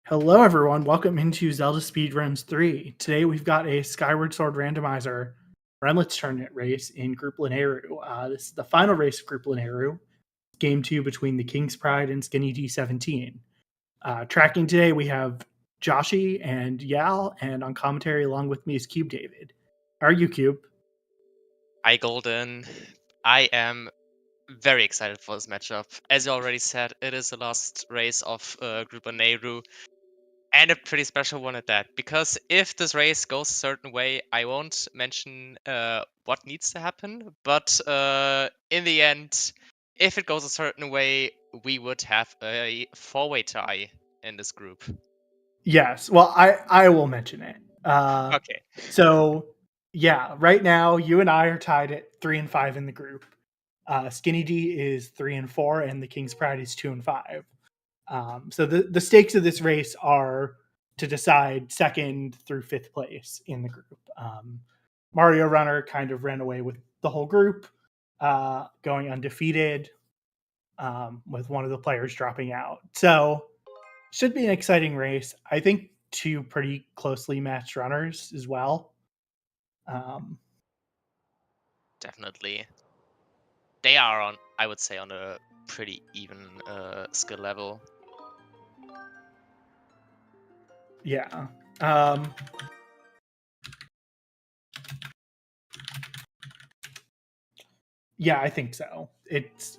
Hello, everyone. Welcome into Zelda Speedruns 3. Today we've got a Skyward Sword Randomizer Remlits tournament race in Group Lanayru. This is the final race of Group Lanayru, game 2 between TheKingsPride and Skinnydee17. Tracking today, we have Joshi and Yal, and on commentary along with me is Cube David. How are you, Cube? Hi, Golden. I am very excited for this matchup. As you already said, it is the last race of Group Lanayru, and a pretty special one at that. Because if this race goes a certain way, I won't mention what needs to happen, but in the end, if it goes a certain way, we would have a four-way tie in this group. Yes. Well, I will mention it. Okay. So, yeah, right now you and I are tied at 3 and 5 in the group. Skinnydee is 3 and 4, and TheKingsPride is 2 and 5. So the stakes of this race are to decide second through fifth place in the group. Mario Runner kind of ran away with the whole group, going undefeated, with one of the players dropping out. So should be an exciting race. I think two pretty closely matched runners as well. Definitely. They are on, I would say, on a pretty even skill level. Yeah. Yeah, I think so. It's,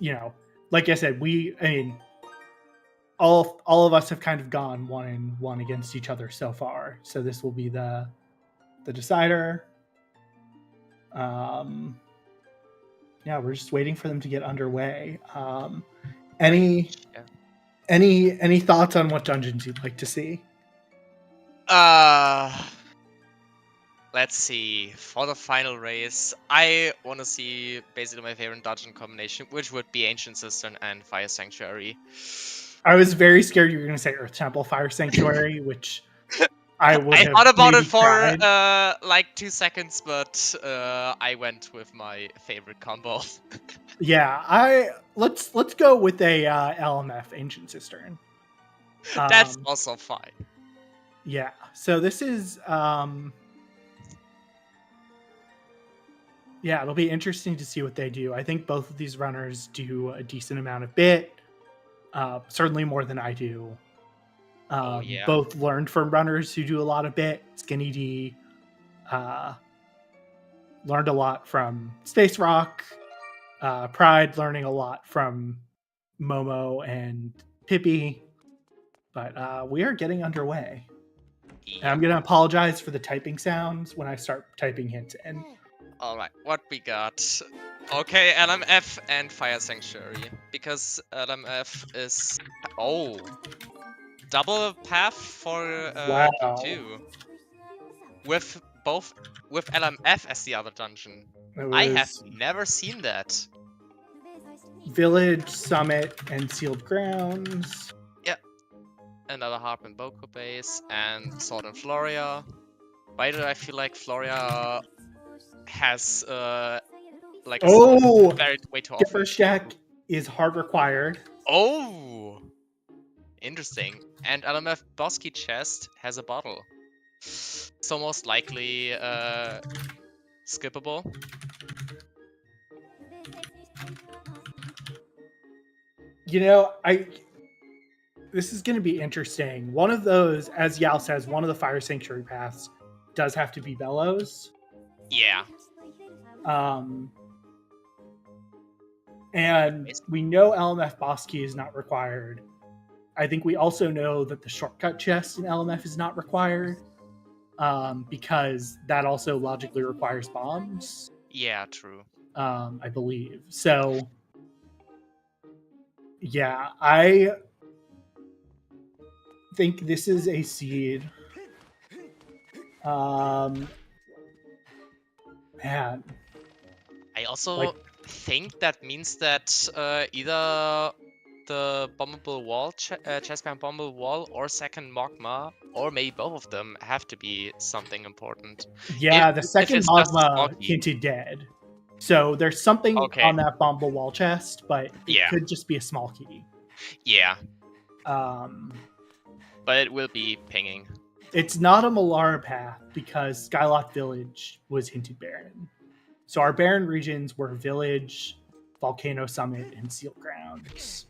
like I said, all of us have kind of gone 1-1 against each other so far. So this will be the decider. Yeah, we're just waiting for them to get underway. Any thoughts on what dungeons you'd like to see? Let's see. For the final race, I want to see basically my favorite dungeon combination, which would be Ancient Cistern and Fire Sanctuary. I was very scared you were going to say Earth Temple Fire Sanctuary, which I would have thought about maybe it for tried. like 2 seconds, but I went with my favorite combo. Yeah, let's go with a LMF Ancient Cistern. That's also fine. Yeah. So this is yeah, it'll be interesting to see what they do. I think both of these runners do a decent amount of bit. Certainly more than I do. Oh yeah. Both learned from runners who do a lot of bit. Skinnydee learned a lot from Space Rock. Pride learning a lot from Momo and Pippi. But we are getting underway. Yep. And I'm going to apologize for the typing sounds when I start typing hints in. Alright, what we got? Okay, LMF and Fire Sanctuary. Because LMF is... Oh! Double path for Wow. Q2. With LMF as the other dungeon. It I have was never seen that. Village, Summit, and Sealed Grounds. Yeah. Another Harp and Boko base and Sword and Floria. Why do I feel like Floria has like a sword buried way too often? First Jack is hard required. Oh! Interesting. And LMF Bosky Chest has a bottle. So most likely skippable. This is going to be interesting. One of those, as Yal says, one of the Fire Sanctuary paths does have to be Bellows. Yeah. And we know LMF Bosky is not required. I think we also know that the shortcut chest in LMF is not required, because that also logically requires bombs. Yeah, true. I believe. So, yeah, I think this is a seed. Man. I also think that means that either the bombable wall, chestbound bombable wall, or second magma, or maybe both of them have to be something important. Yeah, the second magma hinted dead. So there's something on that bombable wall chest, but it could just be a small key. Yeah. But it will be pinging. It's not a Malara path because Skylock Village was hinted barren. So our barren regions were Village, Volcano Summit, and Seal Grounds.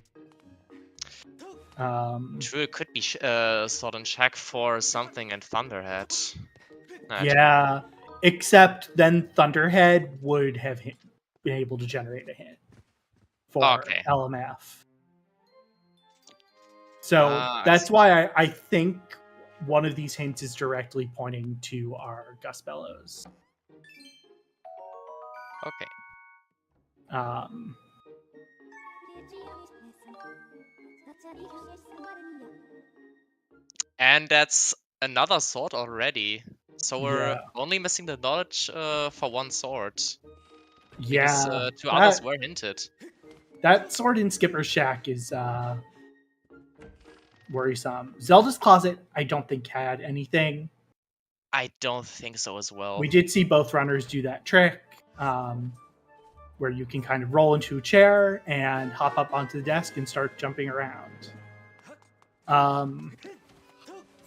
True, it could be Sword and Shack for something and Thunderhead. Yeah, except then Thunderhead would have been able to generate a hint for LMF. So that's why I think one of these hints is directly pointing to our Gus Bellows. Okay. And that's another sword already. So we're only missing the knowledge for one sword. Because two others were hinted. That sword in Skipper's Shack is worrisome. Zelda's Closet, I don't think had anything. I don't think so as well. We did see both runners do that trick where you can kind of roll into a chair and hop up onto the desk and start jumping around.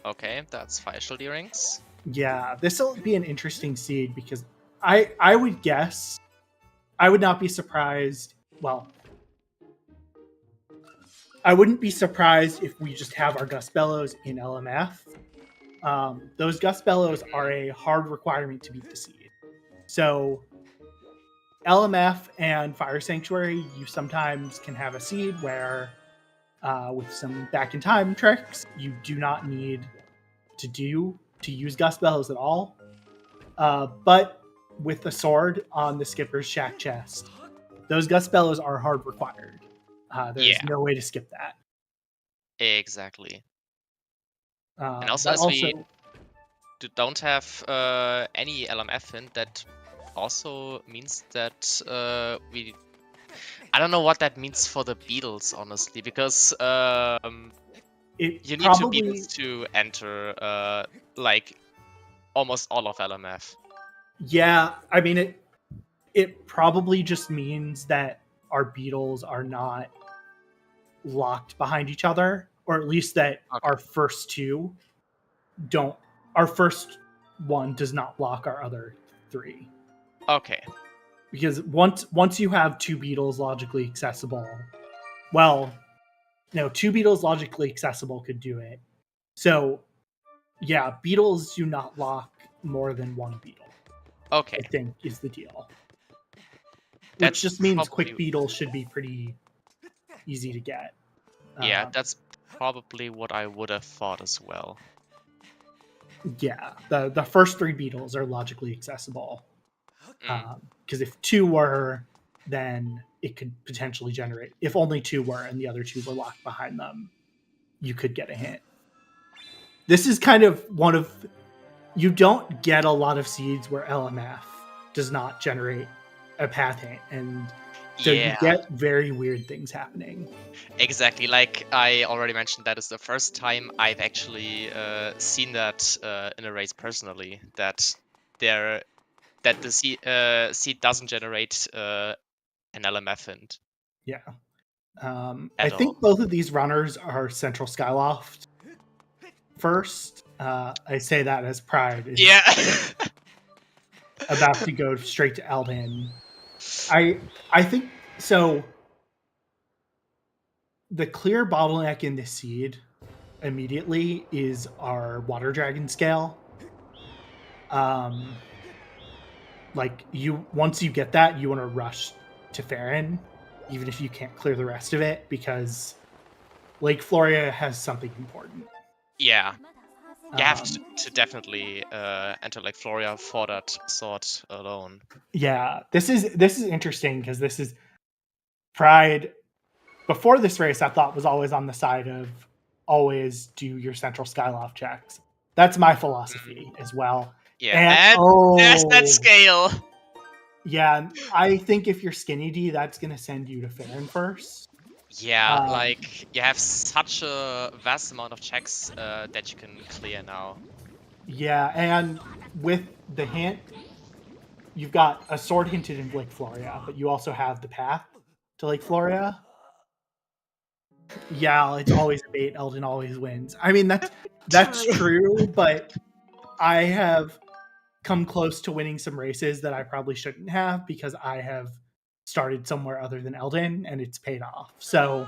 Okay, that's Facial Earrings. Yeah, this will be an interesting seed because I would guess, I would not be surprised. Well, I wouldn't be surprised if we just have our Gus Bellows in LMF. Those Gus Bellows are a hard requirement to beat the seed. So LMF and Fire Sanctuary, you sometimes can have a seed where with some back in time tricks, you do not need to use Gus Bellows at all. But with the sword on the Skipper's Shack chest, those Gus Bellows are hard required. There's no way to skip that. Exactly. And also, as we don't have any LMF hint, that also means that we... I don't know what that means for the Beatles, honestly, because you need two Beatles to enter like almost all of LMF. Yeah, I mean, it probably just means that our Beatles are not locked behind each other, or at least that our first two don't. Our first one does not lock our other three. Okay. Because once you have two Beatles logically accessible, well, no, two Beatles logically accessible could do it. So, yeah, Beatles do not lock more than one Beetle. Okay. I think is the deal. Which just means quick Beetles should be pretty easy to get. Yeah, that's probably what I would have thought as well. Yeah, the first three Beetles are logically accessible. Because if two were, then it could potentially generate. If only two were and the other two were locked behind them, you could get a hint. This is kind of one of... You don't get a lot of seeds where LMF does not generate a path hint, and so you get very weird things happening. Exactly, like I already mentioned, that is the first time I've actually seen that in a race personally, that the seed doesn't generate an LMF hint. Yeah. I think both of these runners are Central Skyloft first. I say that as Pride is about to go straight to Eldin. I think so. The clear bottleneck in this seed immediately is our Water Dragon scale. Like once you get that, you want to rush to Farron, even if you can't clear the rest of it, because Lake Floria has something important. Yeah. You have to definitely enter Lake Floria for that sword alone. Yeah, this is interesting because this is Pride. Before this race, I thought was always on the side of always do your Central Skyloft checks. That's my philosophy as well. Yeah, and there's that scale. Yeah, I think if you're Skinnydee, that's going to send you to Farron first. Yeah, like you have such a vast amount of checks that you can clear now. Yeah, and with the hint, you've got a sword hinted in Lake Floria, but you also have the path to Lake Floria. Yeah, it's always a bait. Elden always wins. I mean, that's true, but I have come close to winning some races that I probably shouldn't have because I have started somewhere other than Elden and it's paid off. So,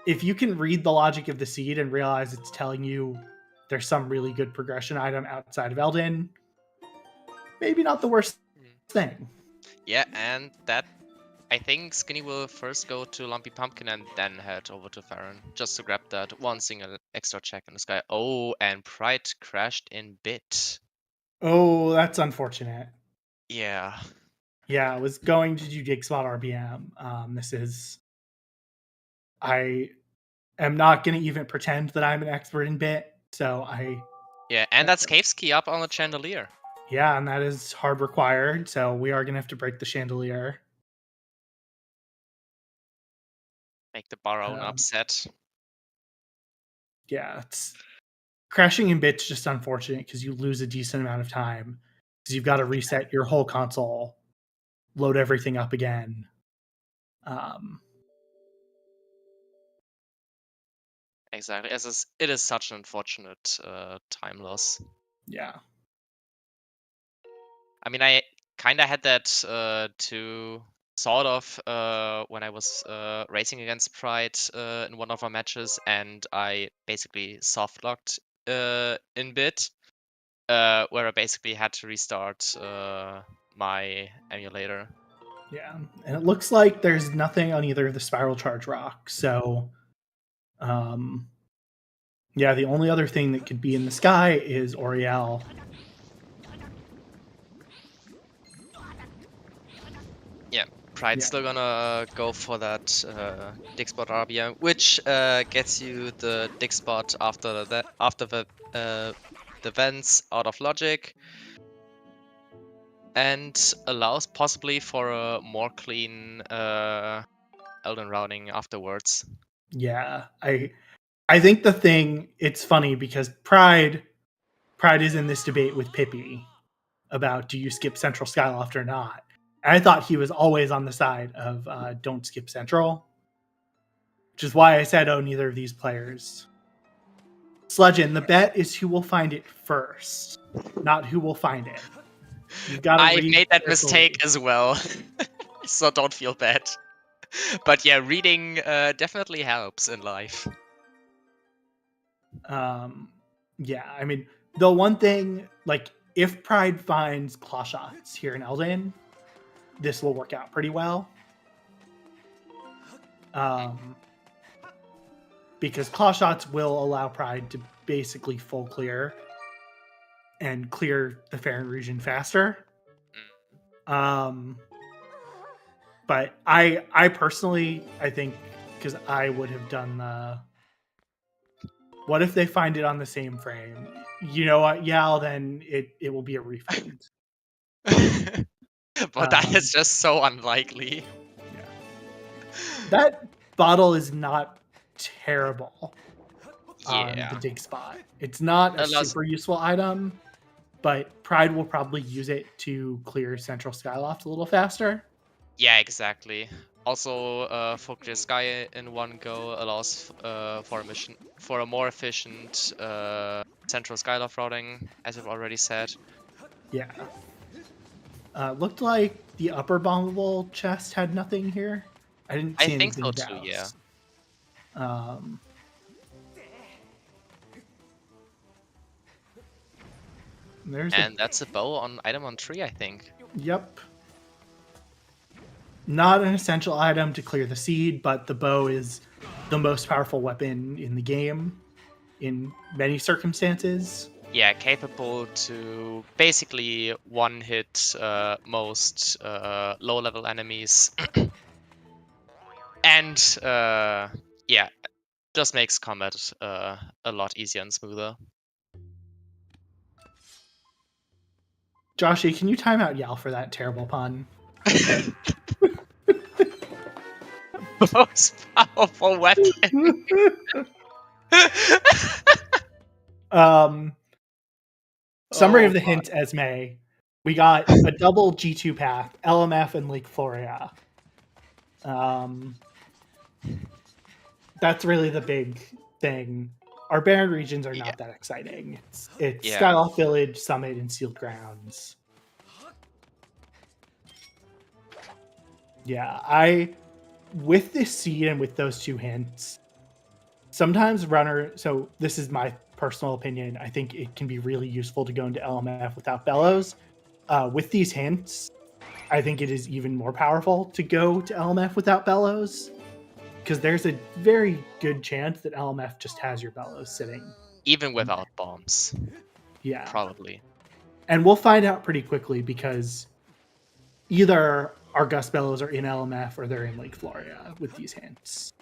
if you can read the logic of the seed and realize it's telling you there's some really good progression item outside of Elden, maybe not the worst thing. Yeah, and that I think Skinny will first go to Lumpy Pumpkin and then head over to Farron, just to grab that one single extra check in the sky. Oh, and Pride crashed in bit. Oh, that's unfortunate. Yeah. Yeah, I was going to do Dig Spot RBM. I am not going to even pretend that I'm an expert in bit, so Yeah, and that's Cave's key up on the chandelier. Yeah, and that is hard required, so we are going to have to break the chandelier. Make the Baron upset. Yeah, crashing in bit's just unfortunate because you lose a decent amount of time because you've got to reset your whole console, load everything up again. Exactly. It is such an unfortunate time loss. Yeah. I mean, I kind of had that too, sort of, when I was racing against Pride in one of our matches, and I basically soft locked in bit, where I basically had to restart my emulator. Yeah, and it looks like there's nothing on either of the spiral charge rocks, so yeah, the only other thing that could be in the sky is Oriel. Yeah, Pride's still gonna go for that dig spot RBM, which gets you the dig spot after the vents out of logic, and allows possibly for a more clean Elden routing afterwards. Yeah, I think it's funny because Pride is in this debate with Pippi about do you skip Central Skyloft or not. And I thought he was always on the side of don't skip Central, which is why I said, oh, neither of these players. Sludgeon, the bet is who will find it first, not who will find it. You've got to I read made that carefully. mistake as well, so don't feel bad. But yeah, reading definitely helps in life. Yeah, I mean, the one thing, like, if Pride finds claw shots here in Elden, this will work out pretty well. Because claw shots will allow Pride to basically full clear and clear the Farron region faster. But I personally, I think, because I would have done the what if they find it on the same frame? You know what? Yeah, then it will be a refund. But that is just so unlikely. Yeah. That bottle is not terrible on the dig spot. It's not a super useful item, but Pride will probably use it to clear Central Skyloft a little faster. Yeah, exactly. Also, for clear sky in one go allows for a more efficient central skyloft routing, as I've already said. Yeah. Looked like the upper bombable chest had nothing here. I didn't see think anything so too, douse. yeah. And that's a bow on item on 3, I think. Yep. Not an essential item to clear the seed, but the bow is the most powerful weapon in the game in many circumstances. Yeah, capable to basically one-hit most low-level enemies. And yeah, just makes combat a lot easier and smoother. Joshy, can you time out Yal for that terrible pun? Most powerful weapon. Summary of the hint, Esme. We got a double G2 path, LMF and Lake Floria. That's really the big thing. Our Baron regions are Yeah. not that exciting. It's Yeah. Skyloft Village, Summit, and Sealed Grounds. Yeah, with this seed and with those 2 hints, sometimes so this is my personal opinion, I think it can be really useful to go into LMF without Bellows. With these hints, I think it is even more powerful to go to LMF without Bellows, because there's a very good chance that LMF just has your Bellows sitting. Even without bombs. Yeah. Probably. And we'll find out pretty quickly, because either our Gust Bellows are in LMF or they're in Lake Floria with these hints.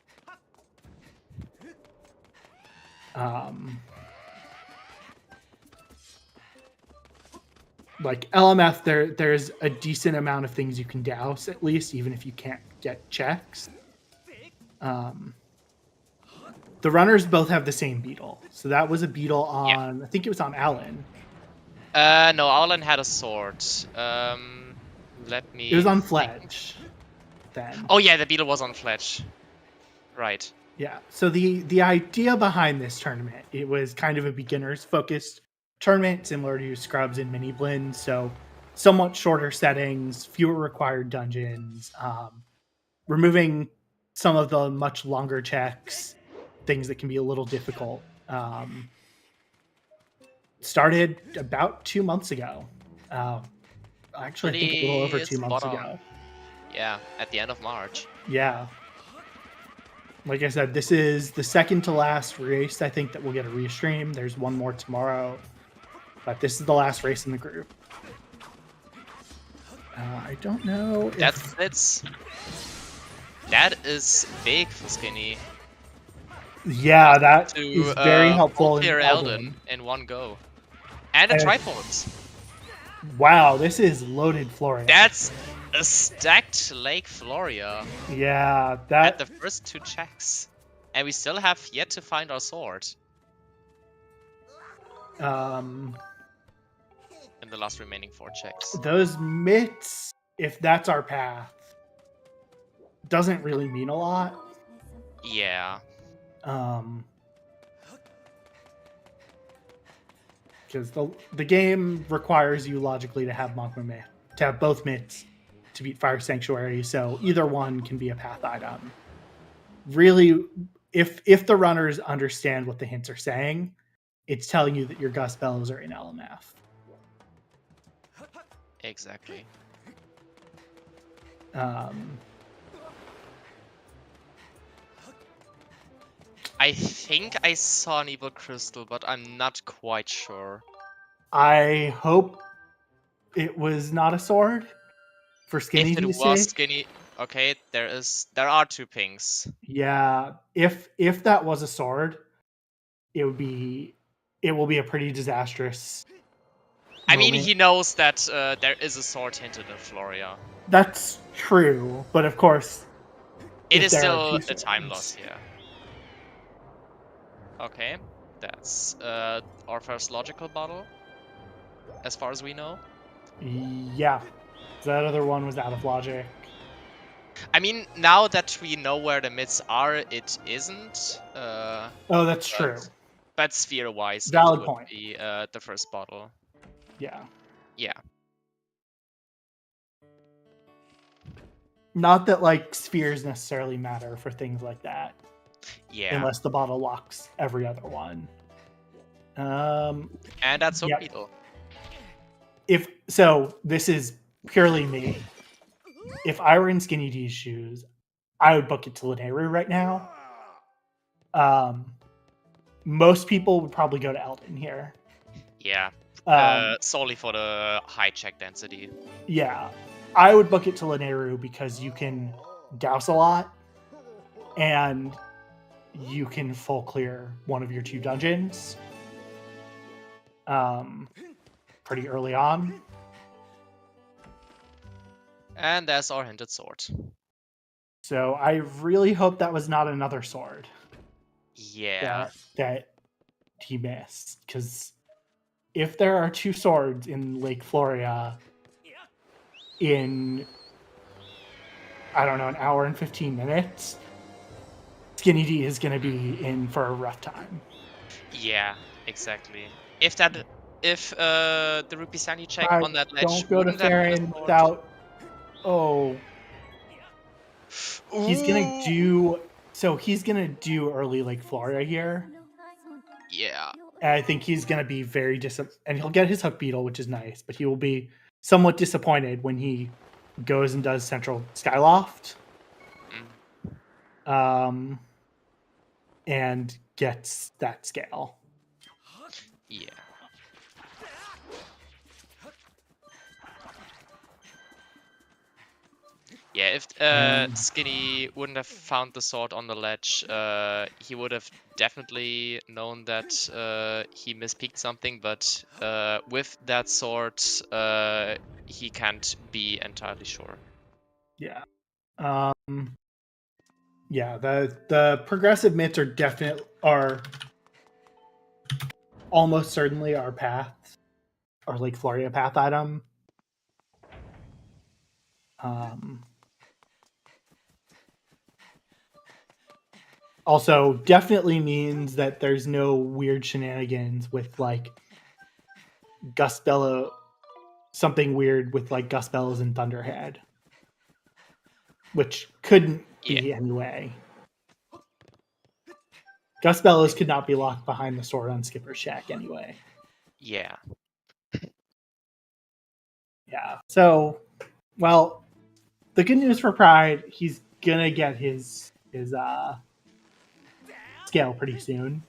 Like LMF, there's a decent amount of things you can douse, at least, even if you can't get checks. The runners both have the same beetle. So that was a beetle on, I think it was on Alan. No, Alan had a sword. Let me. It was on think. Fledge then. Oh yeah, the beetle was on Fledge. Right. Yeah. So the idea behind this tournament, it was kind of a beginners focused tournament, similar to Scrubs and Mini Blend. So somewhat shorter settings, fewer required dungeons, removing some of the much longer checks, things that can be a little difficult. Started about 2 months ago. Actually, I think a little over 2 months ago. Yeah, at the end of March. Yeah. Like I said, this is the second to last race, I think, that we'll get a restream. There's one more tomorrow, but this is the last race in the group. I don't know if... That is big for Skinny. Yeah, that is very helpful in Elden in one go. And a triforce. Wow, this is loaded Floria. That's a stacked Lake Floria. Yeah, at the first 2 checks. And we still have yet to find our sword. In the last remaining 4 checks. Those mitts, if that's our path, doesn't really mean a lot. Yeah. Because the game requires you logically to have Monkman to have both mitts to beat Fire Sanctuary, so either one can be a path item. Really, if the runners understand what the hints are saying, it's telling you that your Gust Bellows are in LMF. Exactly. I think I saw an evil crystal, but I'm not quite sure. I hope it was not a sword for Skinnydee17. If it was Skinny, okay, there are 2 pings. Yeah, if that was a sword, it will be a pretty disastrous. I mean, he knows that there is a sword hinted in Floria. That's true, but of course, it is still a time loss here. Okay, that's our first logical bottle, as far as we know. Yeah, that other one was out of logic. I mean, now that we know where the myths are, it isn't. Oh, that's true. But sphere-wise, valid it point. Would be the first bottle. Yeah. Yeah. Not that like spheres necessarily matter for things like that. Yeah. Unless the bottle locks every other one. And that's Oak Beetle. This is purely me. If I were in Skinny D's shoes, I would book it to Lanayru right now. Most people would probably go to Eldon here. Yeah. Solely for the high check density. Yeah. I would book it to Lanayru because you can douse a lot and you can full clear one of your 2 dungeons pretty early on. And there's our hinted sword. So I really hope that was not another sword. Yeah. That he missed. Because if there are 2 swords in Lake Floria in, I don't know, an hour and 15 minutes, Skinnydee is going to be in for a rough time. Yeah, exactly. If the rupee sandy check Pride, on that ledge don't go to wouldn't have been a Farron sword. without. Oh, he's gonna Ooh. do. So he's gonna do early Lake Florida here. Yeah. And I think he's gonna be very and he'll get his hook beetle, which is nice, but he will be somewhat disappointed when he goes and does Central Skyloft. And gets that scale. Yeah. Yeah, if Skinny wouldn't have found the sword on the ledge, he would have definitely known that he mispeaked something, but with that sword, he can't be entirely sure. Yeah. Yeah, the progressive mitts are almost certainly our path, our Lake Florida path item. Also, definitely means that there's no weird shenanigans with like Gust Bellow, something weird with like Gust Bellows and Thunderhead, which couldn't be anyway. Gust Bellows could not be locked behind the sword on Skipper's Shack anyway. Yeah. Yeah. So, well, the good news for Pride, he's gonna get his scale pretty soon.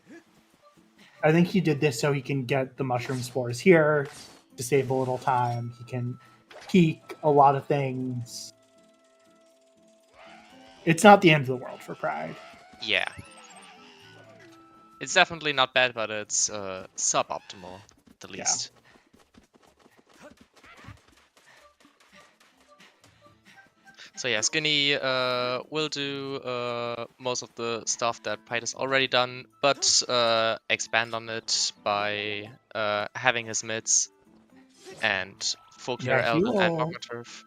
I think he did this so he can get the mushroom spores here to save a little time. He can peek a lot of things. It's not the end of the world for Pride. Yeah. It's definitely not bad, but it's suboptimal at the least. So yeah, Skinny will do most of the stuff that Pride has already done, but expand on it by having his mids and full clear Elven and Magma Turf.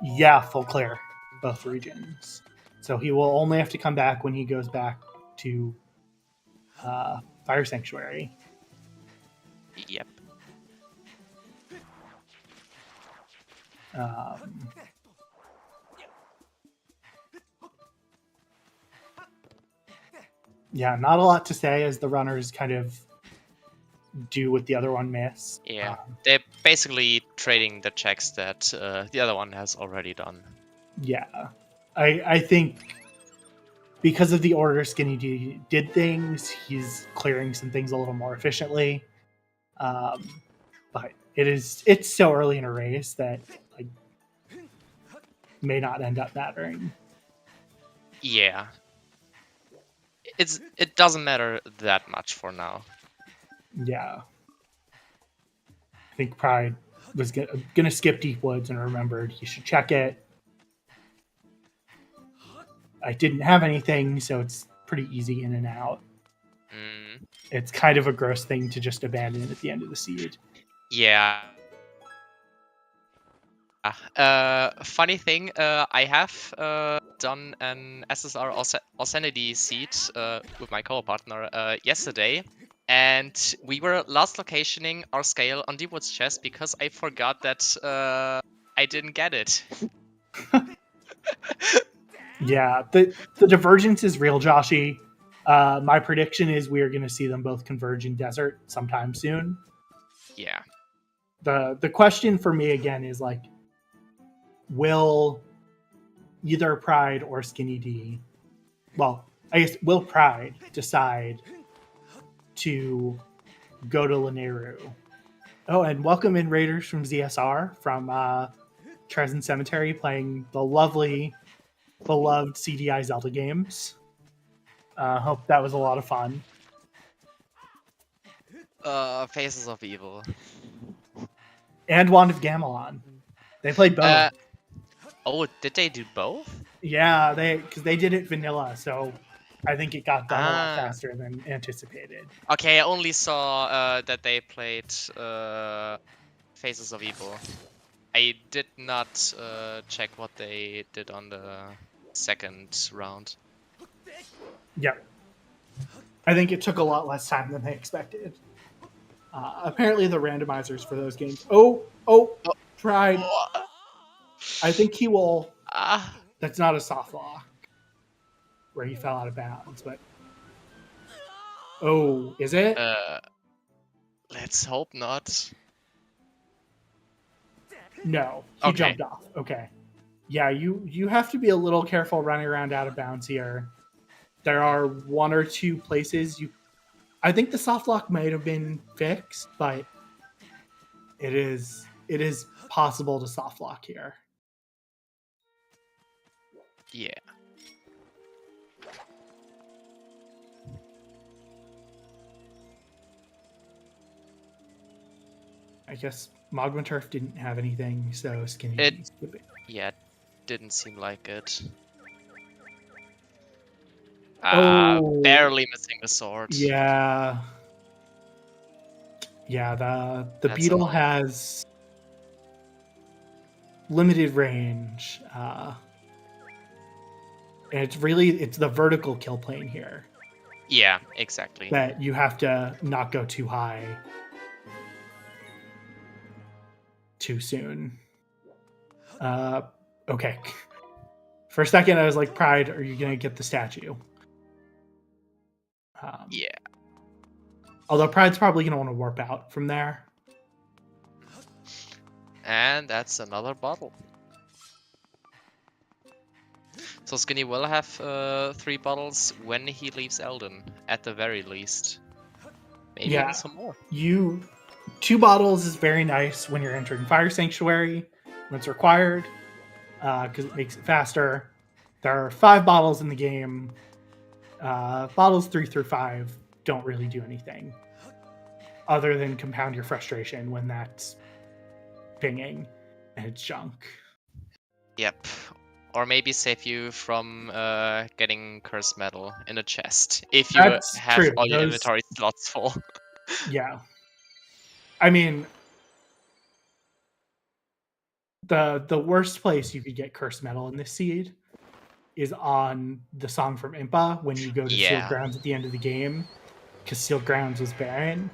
Yeah, full clear both regions. So he will only have to come back when he goes back to Fire Sanctuary. Yep. Yeah, not a lot to say as the runners kind of do what the other one missed. Yeah, they're basically trading the checks that the other one has already done. Yeah, I think because of the order Skinny did things, he's clearing some things a little more efficiently. But it's so early in a race that like may not end up mattering. Yeah, it doesn't matter that much for now. Yeah, I think Pride was gonna skip Deep Woods and remembered he should check it. I didn't have anything, so it's pretty easy in and out. It's kind of a gross thing to just abandon at the end of the seed. Yeah. Funny thing, I have done an SSR Ausenity seed with my co-partner yesterday, and we were last locationing our scale on Deepwood's chest because I forgot that I didn't get it. Yeah, the divergence is real, Joshy. My prediction is we are going to see them both converge in desert sometime soon. Yeah. The question for me again is like, will either Pride or Skinnydee, well, I guess will Pride decide to go to Lanayru? Oh, and welcome in Raiders from ZSR from Treasant Cemetery playing the lovely, beloved CDI Zelda games. Hope that was a lot of fun. Faces of Evil. And Wand of Gamelon. They played both. Oh, did they do both? Yeah, because they did it vanilla, so I think it got done a lot faster than anticipated. Okay, I only saw that they played Faces of Evil. I did not check what they did on the second round. Yep. I think it took a lot less time than they expected. Apparently, the randomizers for those games. Oh, Pride. Oh, I think he will. ah, That's not a soft lock where he fell out of bounds, but. Oh, is it? let's hope not. No, he Okay. jumped off. Okay. Yeah, you have to be a little careful running around out of bounds here. There are one or two places you. I think the soft lock might have been fixed, but it is possible to soft lock here. Yeah. I guess Magma Turf didn't have anything, so Skinny. Yeah, didn't seem like it. Oh, barely missing the sword. yeah. Yeah, the That's beetle annoying. has limited range. And it's the vertical kill plane here Yeah, exactly. that you have to not go too high too soon. Okay. For a second, I was like, Pride, are you going to get the statue? Yeah. Although Pride's probably going to want to warp out from there. And that's another bottle. So Skinny will have 3 bottles when he leaves Elden, at the very least. Maybe even some more. 2 bottles is very nice when you're entering Fire Sanctuary, when it's required, because it makes it faster. There are 5 bottles in the game. Bottles 3 through 5 don't really do anything other than compound your frustration when that's pinging and it's junk. Yep. Or maybe save you from getting Curse Metal in a chest, if you That's have true. all your inventory slots full. Yeah. I mean, the worst place you could get Curse Metal in this seed is on the Song from Impa when you go to Sealed Grounds at the end of the game, because Sealed Grounds was barren.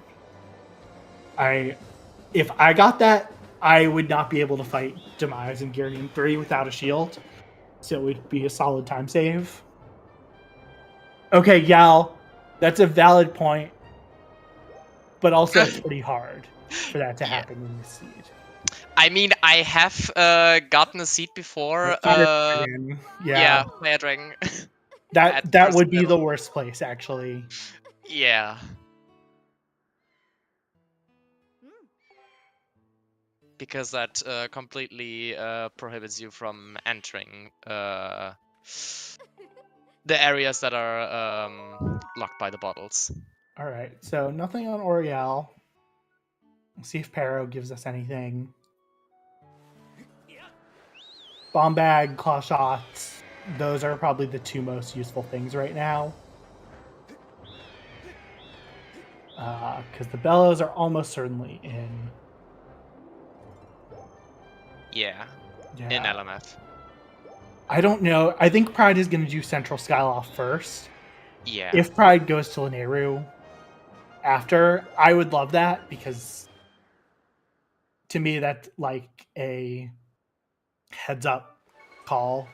If I got that, I would not be able to fight Demise and Gearning 3 without a shield, so it would be a solid time save. Okay, Yal, that's a valid point, but also it's pretty hard for that to happen in this seed. I mean, I have gotten a seed before. Fire Dragon. That would be the worst place, actually. Yeah. Because that completely prohibits you from entering the areas that are locked by the bottles. All right, so nothing on Oriel. Let's see if Pero gives us anything. Bomb bag, claw shots. Those are probably the 2 most useful things right now. Because the bellows are almost certainly in. Yeah. In LMF. I don't know. I think Pride is going to do Central Skyloft first. Yeah. If Pride goes to Lanayru after, I would love that, because to me that's like a heads up call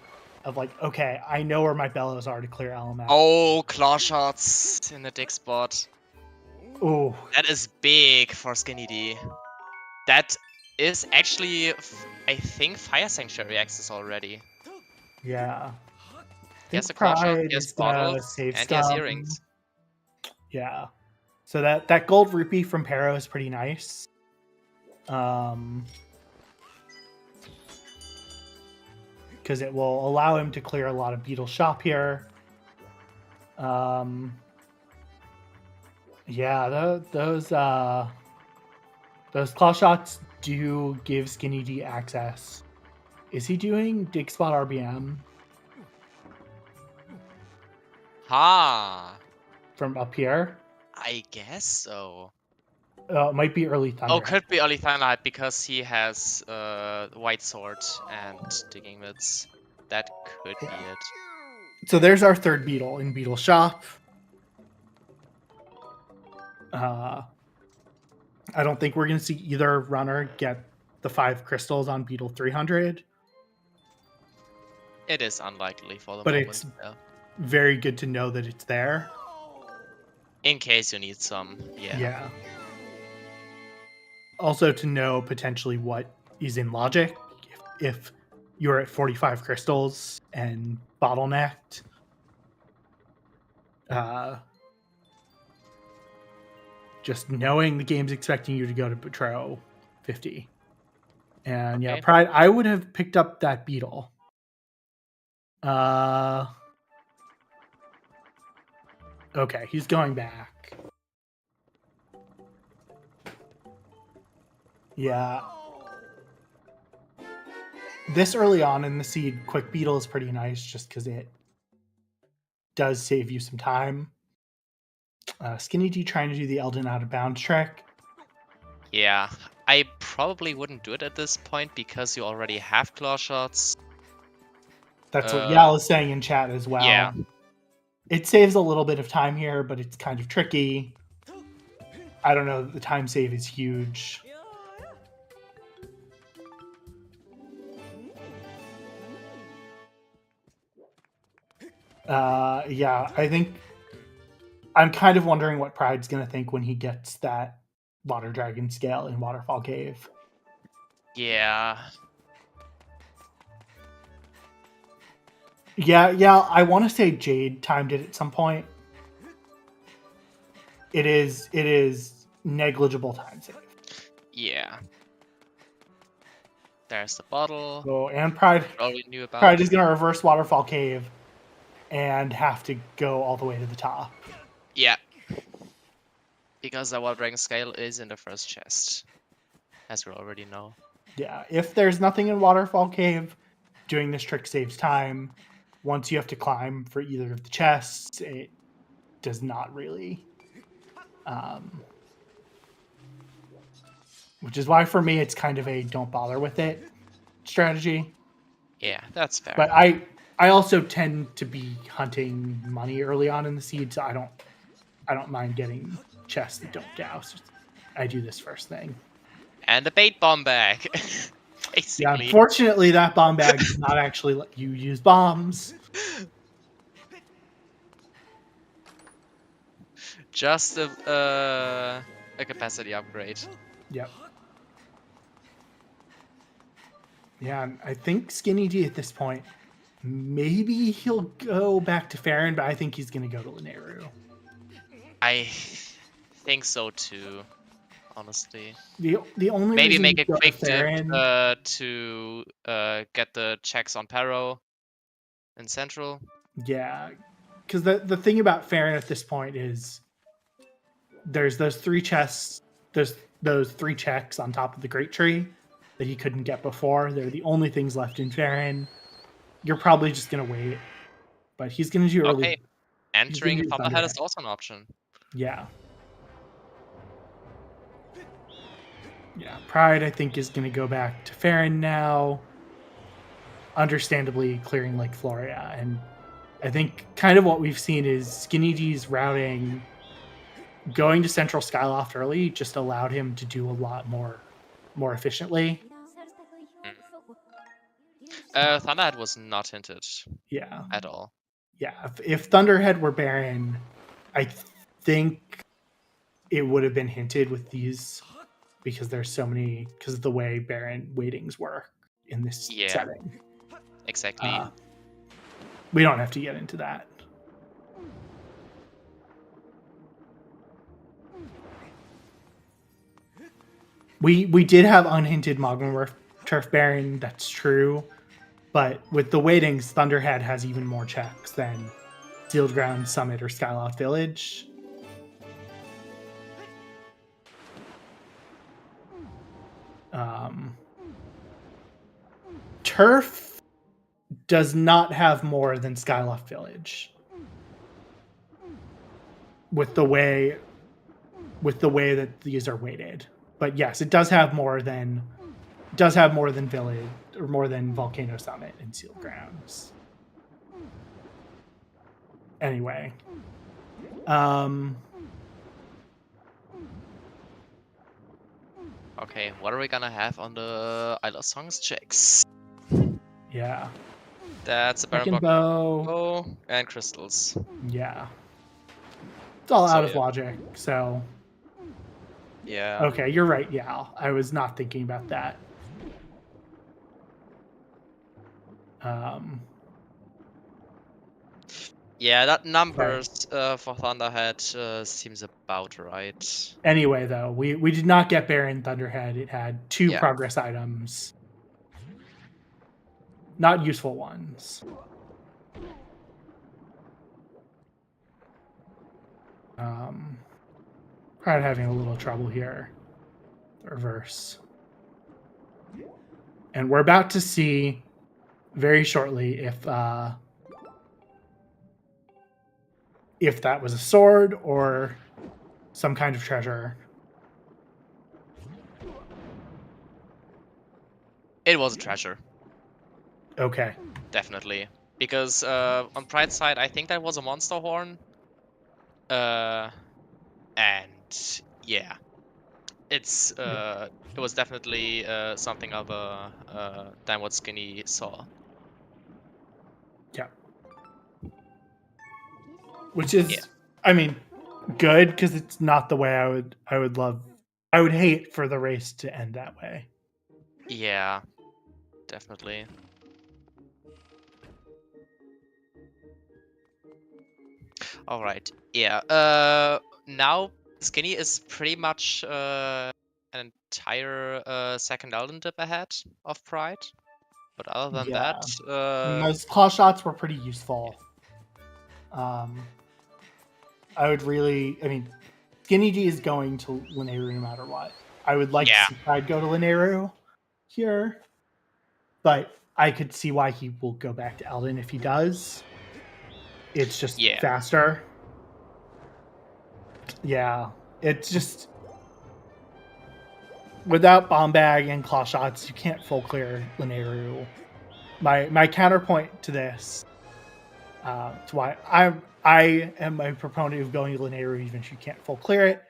of like, okay, I know where my bellows are to clear LMF. Oh, claw shots in the dick spot. Oh, that is big for Skinnydee. That is actually, I think, Fire Sanctuary access already. Yeah. He has a claw shot, he has bottles, save and he has earrings. Yeah. So that gold rupee from Pero is pretty nice. Because it will allow him to clear a lot of Beetle Shop here. Yeah, those claw shots do give Skinnydee access. Is he doing Dig Spot RBM? Ha! From up here? I guess so. It might be early Thunder. Oh, could be early Thunder because he has White Sword and Digging Mitts. That could be it. So there's our third beetle in Beetle Shop. I don't think we're going to see either runner get the 5 crystals on Beetle 300. It is unlikely for the But moment. it's Yeah. very good to know that it's there. In case you need some, yeah. Also to know potentially what is in logic. If you're at 45 crystals and bottlenecked, just knowing the game's expecting you to go to Petro 50. And yeah, Okay. Pride, I would have picked up that beetle. Okay, he's going back. Yeah. This early on in the seed, Quick Beetle is pretty nice just because it does save you some time. Skinnydee trying to do the Elden out of bounds trick. Yeah, I probably wouldn't do it at this point because you already have claw shots. That's what Yal is saying in chat as well. Yeah. It saves a little bit of time here, but it's kind of tricky. I don't know. The time save is huge. Yeah, I think I'm kind of wondering what Pride's going to think when he gets that Water Dragon scale in Waterfall Cave. Yeah. Yeah, I want to say Jade timed it at some point. It is negligible time save. Yeah. There's the bottle. So, and Pride Already knew about. Pride is going to reverse Waterfall Cave and have to go all the way to the top. Yeah. Because the Water Dragon scale is in the first chest, as we already know. Yeah, if there's nothing in Waterfall Cave, doing this trick saves time. Once you have to climb for either of the chests, it does not really. Which is why for me it's kind of a don't bother with it strategy. Yeah, that's fair. But I also tend to be hunting money early on in the seed, so I don't mind getting chests that don't douse. I do this first thing. And the bait bomb bag. Basically. Yeah, unfortunately that bomb bag does not actually let you use bombs. Just a capacity upgrade. Yep. Yeah, I think Skinnydee at this point, maybe he'll go back to Farron, but I think he's going to go to Lanayru. I think so too, honestly. The only maybe reason make a to quick Farron, dip to get the checks on Paro in Central. Yeah, because the thing about Farron at this point is there's those 3 chests, there's those 3 checks on top of the Great Tree that he couldn't get before. They're the only things left in Farron. You're probably just going to wait, but he's going to do early. Okay, entering Thunderhead is also an option. Yeah. Yeah, Pride, I think, is going to go back to Farron now. Understandably clearing Lake Floria. And I think kind of what we've seen is Skinnydee's routing going to Central Skyloft early just allowed him to do a lot more efficiently. Thunderhead was not hinted. Yeah. At all. Yeah, if Thunderhead were Baron, I think it would have been hinted with these because there's so many, because of the way Baron weightings work in this setting. Exactly. We don't have to get into that. We did have unhinted Magma Turf Baron, that's true. But with the weightings, Thunderhead has even more checks than Sealed Ground, Summit, or Skyloft Village. Turf does not have more than Skyloft Village. With the way that these are weighted. But yes, it does have more than Village or more than Volcano Summit and Sealed Grounds. Anyway. Okay, what are we gonna have on the I Love Songs checks? Yeah. That's a Baron Second Block bow. and crystals. Yeah. It's all So, out of yeah. logic, so. Yeah. Okay, you're right, yeah. I was not thinking about that. Yeah, that numbers for Thunderhead seems about right. Anyway, though, we did not get Baron Thunderhead. It had 2 progress items. Not useful ones. Probably having a little trouble here. The reverse. And we're about to see very shortly if that was a sword or some kind of treasure. It was a treasure. Okay. Definitely. Because on Pride's side, I think that was a monster horn. And yeah. It was definitely something of a than what Skinny saw. Yeah. Which is, I mean, good because it's not the way I would hate for the race to end that way. Yeah, definitely. All right. Yeah. Now Skinny is pretty much an entire second Elden dip ahead of Pride. But other than Yeah. that, Those claw shots were pretty useful. I would really, I mean, Skinnydee is going to Lanayru no matter what. I would like to see Pride go to Lanayru here, but I could see why he will go back to Elden if he does. It's just faster. Yeah, it's just without bomb bag and claw shots, you can't full clear Lanayru. My counterpoint to this, to why I am a proponent of going to Lanayru even if you can't full clear it,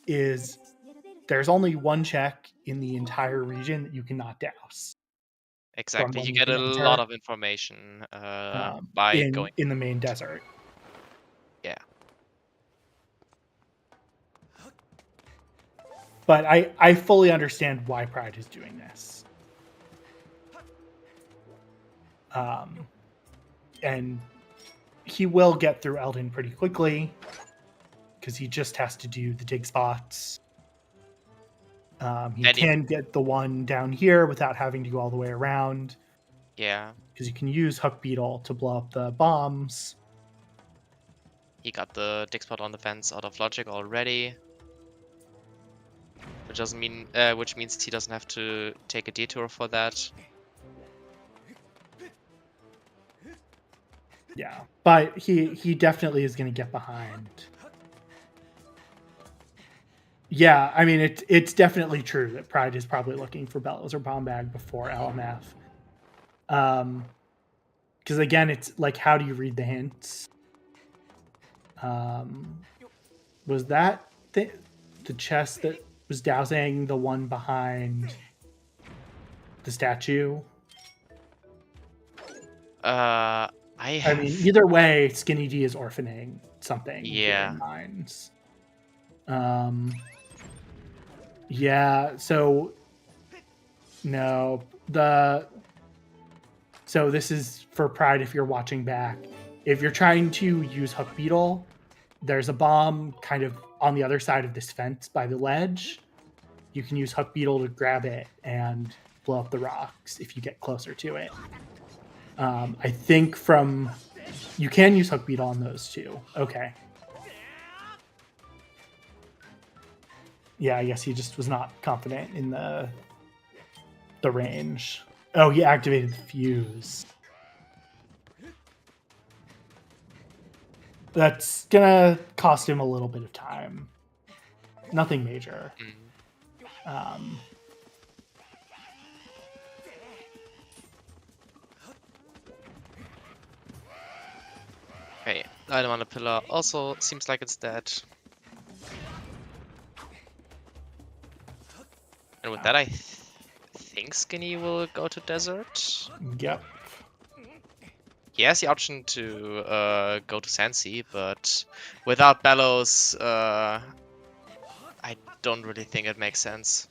is there's only one check in the entire region that you cannot douse. exactly. You get a lot of information by going in the main desert. Yeah. But I fully understand why Pride is doing this. And he will get through Elden pretty quickly because he just has to do the dig spots. He can get the one down here without having to go all the way around. Yeah. Because you can use Huck Beetle to blow up the bombs. He got the dig spot on the fence out of logic already. Which means he doesn't have to take a detour for that. Yeah, but he definitely is going to get behind. Yeah, I mean it's definitely true that Pride is probably looking for Bellows or Bomb Bag before LMF. Because again, it's like, how do you read the hints? Was that the chest that was dousing the one behind the statue? I mean, either way, Skinnydee is orphaning something here in mines. Yeah, so no, so this is for Pride if you're watching back. If you're trying to use Huck Beetle, there's a bomb kind of on the other side of this fence by the ledge. You can use Huck Beetle to grab it and blow up the rocks if you get closer to it. I think you can use Huck Beetle on those two. Okay. Yeah, I guess he just was not confident in the range. Oh, he activated the fuse. That's gonna cost him a little bit of time. Nothing major. Okay, item on the pillar also seems like it's dead. And with that, I think Skinny will go to desert. Yep. He has the option to go to Sansi, but without Bellows, I don't really think it makes sense.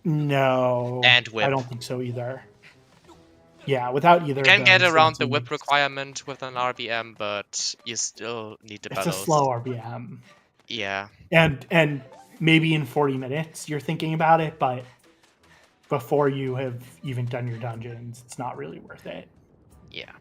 No, And I whip. don't think so either. Yeah, without either You of can those, get around the Sansi whip makes- requirement with an RBM, but you still need the It's a Bellows. slow RBM, Yeah. and maybe in 40 minutes you're thinking about it, but before you have even done your dungeons, it's not really worth it. Yeah.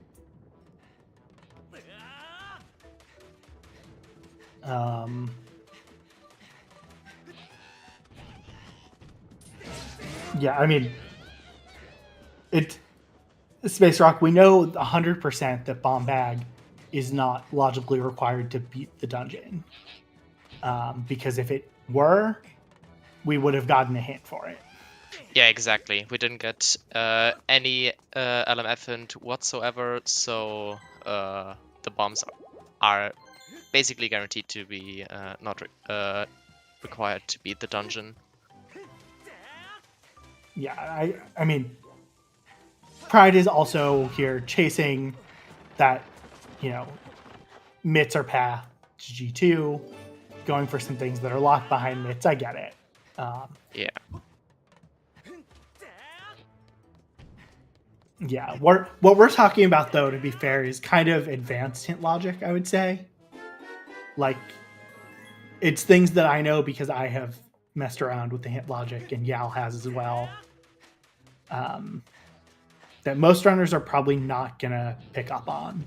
Yeah, I mean, it Space Rock. We know 100% that Bomb Bag is not logically required to beat the dungeon, because if it were, we would have gotten a hint for it. Yeah, exactly. We didn't get any LMF hint whatsoever, so the bombs are basically guaranteed to be not required to beat the dungeon. Yeah, I mean, Pride is also here chasing that, mitts are path to G2, going for some things that are locked behind mitts. I get it. Yeah. Yeah, what we're talking about, though, to be fair, is kind of advanced hint logic, I would say. Like, it's things that I know because I have messed around with the hint logic, and Yal has as well. That most runners are probably not gonna pick up on.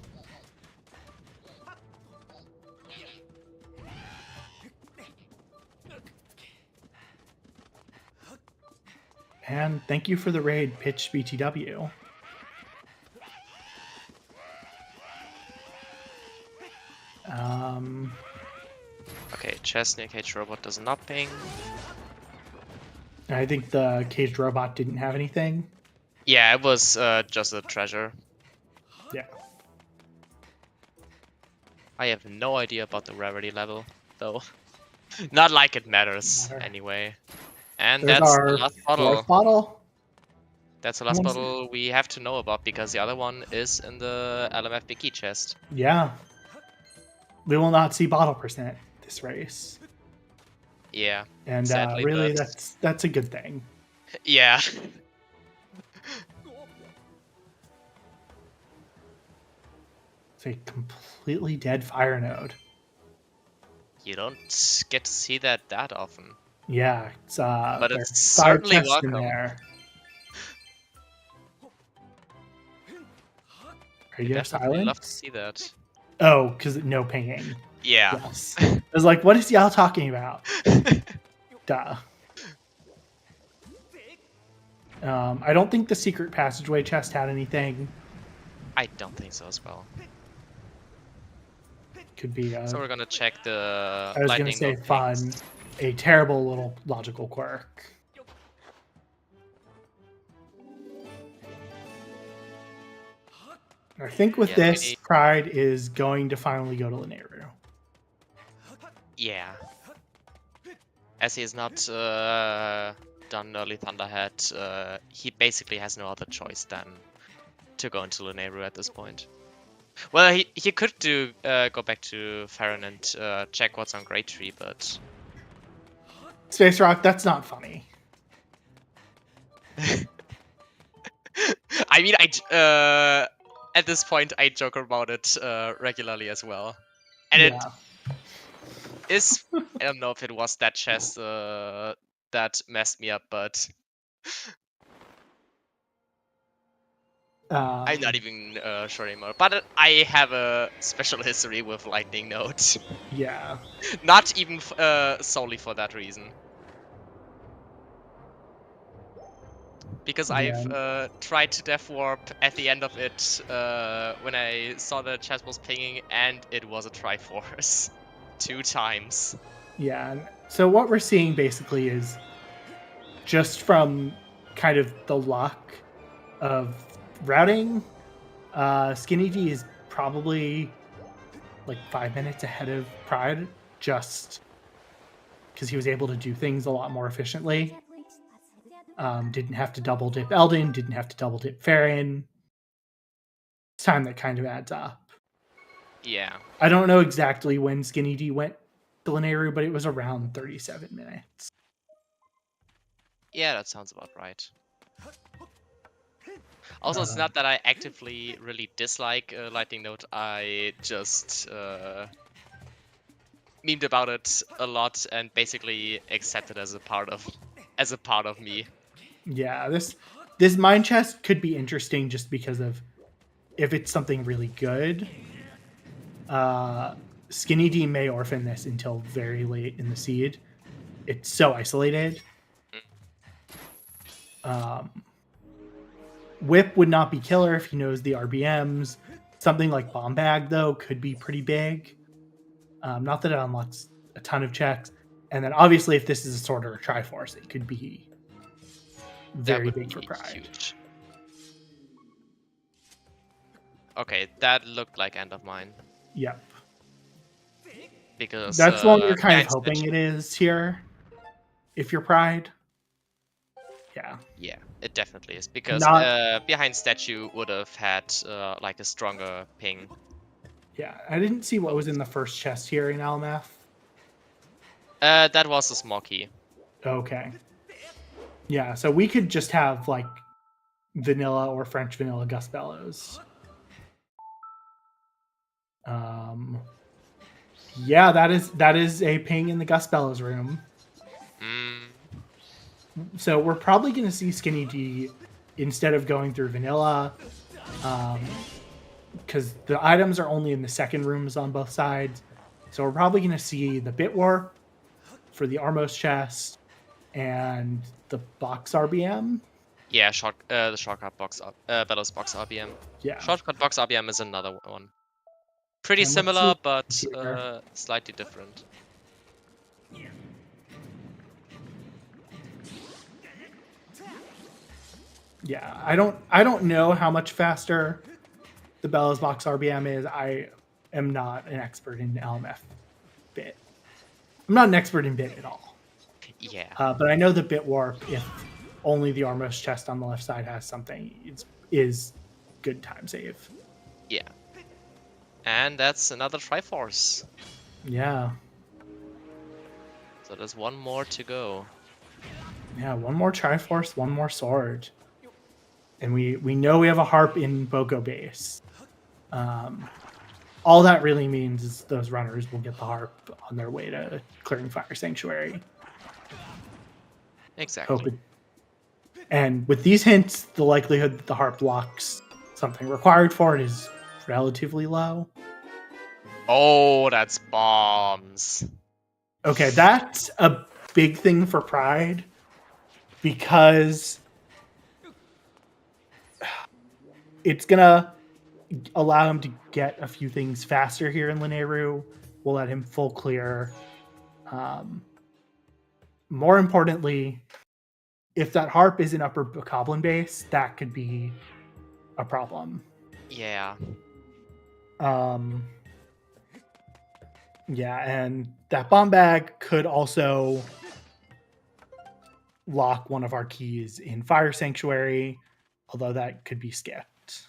And thank you for the raid, Pitch BTW. Okay, chest near cage robot does not ping. I think the caged robot didn't have anything. Yeah, it was just a treasure. Yeah. I have no idea about the rarity level, though. Not like it matters, Matter. anyway. And There's that's our the last bottle. fourth bottle. That's the last bottle we have to know about, because the other one is in the LMF Big Key chest. Yeah. We will not see bottle percent this race. Yeah. And sadly, really, but... that's a good thing. Yeah. It's a completely dead fire node. You don't get to see that often. Yeah, it's But there's it's 5 certainly chests welcome. in there. Radio Definitely love to silence. see that. Oh, because no pinging. Yeah. Yes. I was like, what is y'all talking about? Duh. I don't think the secret passageway chest had anything. I don't think so as well. Could be. So we're gonna check the. I was gonna say fun, a terrible little logical quirk. I think with this, Pride is going to finally go to Lanayru. Yeah. As he is not done early Thunderhead, he basically has no other choice than to go into Lanayru at this point. Well, he could do go back to Farron and check what's on Great Tree, but... Space Rock, that's not funny. I mean, at this point, I joke about it regularly as well. And yeah. It is... I don't know if it was that chest that messed me up, but... I'm not even sure anymore. But I have a special history with Lightning Nodes. Yeah. Not even solely for that reason. Because I've tried to Death Warp at the end of it when I saw the chest was pinging, and it was a Triforce. 2 times. Yeah. So what we're seeing basically is just from kind of the luck of routing, Skinnydee is probably like 5 minutes ahead of Pride, just because he was able to do things a lot more efficiently. Didn't have to double dip Eldon, didn't have to double dip Farron. It's time that kind of adds up. Yeah. I don't know exactly when Skinnydee went to Lanayru, but it was around 37 minutes. Yeah, that sounds about right. Also, it's not that I actively really dislike Lightning Note. I just memed about it a lot and basically accept it as a part of me. Yeah, this mine chest could be interesting just because of if it's something really good. Skinnydee may orphan this until very late in the seed. It's so isolated. Whip would not be killer if he knows the RBMs. Something like Bomb Bag, though, could be pretty big. Not that it unlocks a ton of checks. And then obviously, if this is a Sword or a Triforce, it could be That very would big for be Pride. huge. Okay, that looked like end of mine. Yep. Because That's the one you're kind of behind hoping statue. it is here. If you're Pride. Yeah. Yeah, it definitely is. Because Not. behind statue would have had like a stronger ping. Yeah. I didn't see what was in the first chest here in LMF. That was a small key. Okay. Yeah, so we could just have like vanilla or French vanilla Gust Bellows. Yeah, that is a ping in the Gust Bellows room. So we're probably going to see Skinnydee instead of going through vanilla, because the items are only in the second rooms on both sides. So we're probably going to see the Bit Warp for the Armos chest and the box RBM. Yeah, the shortcut box, Bellows box RBM. Yeah. Shortcut box RBM is another one. Pretty And similar, but slightly different. Yeah, I don't know how much faster the Bellows box RBM is. I am not an expert in LMF bit. I'm not an expert in bit at all. Yeah. But I know the bit warp, if only the Armos chest on the left side has something, is good time save. Yeah. And that's another Triforce. Yeah. So there's one more to go. Yeah, one more Triforce, one more sword. And we know we have a harp in Boko base. All that really means is those runners will get the harp on their way to clearing Fire Sanctuary. Exactly. And with these hints, the likelihood that the harp blocks something required for it is relatively low. Oh, that's bombs. Okay, that's a big thing for Pride because it's gonna allow him to get a few things faster here in Lanayru. We'll let him full clear. More importantly, if that harp is an upper Bokoblin base, that could be a problem. Yeah. Yeah, and that bomb bag could also lock one of our keys in Fire Sanctuary, although that could be skipped.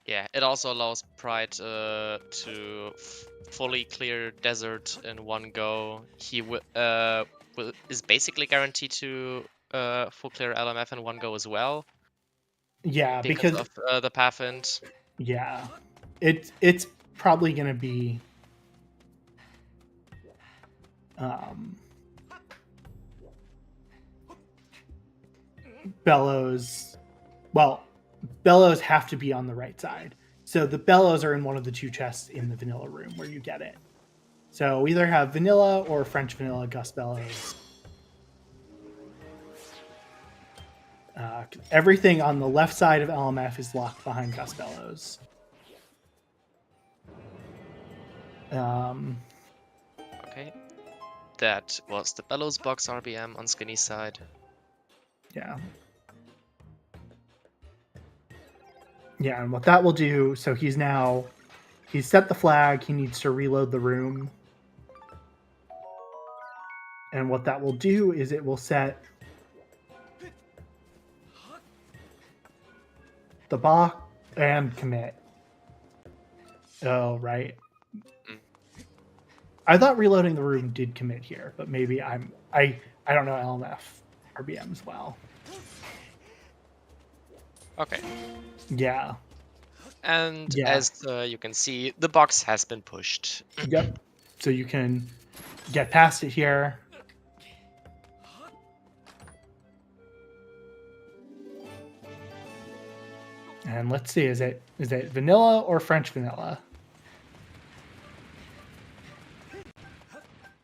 Yeah, it also allows Pride to fully clear Desert in one go. He is basically guaranteed to full clear LMF in one go as well. Yeah, because because of the Pathfind. Yeah, it's probably going to be Bellows. Well, Bellows have to be on the right side. So the Bellows are in one of the two chests in the vanilla room where you get it. So we either have vanilla or French vanilla Gust Bellows. Everything on the left side of LMF is locked behind Gust Bellows. Okay. That was the Bellows box RBM on Skinny's side. Yeah. Yeah, and what that will do, so he's now He's set the flag. He needs to reload the room. And what that will do is it will set the box and commit. Oh, right. Mm. I thought reloading the room did commit here, but maybe I don't know LMF RBMs well. Okay. Yeah. And Yeah. as you can see, the box has been pushed. Yep. So you can get past it here. And let's see, is it vanilla or French vanilla?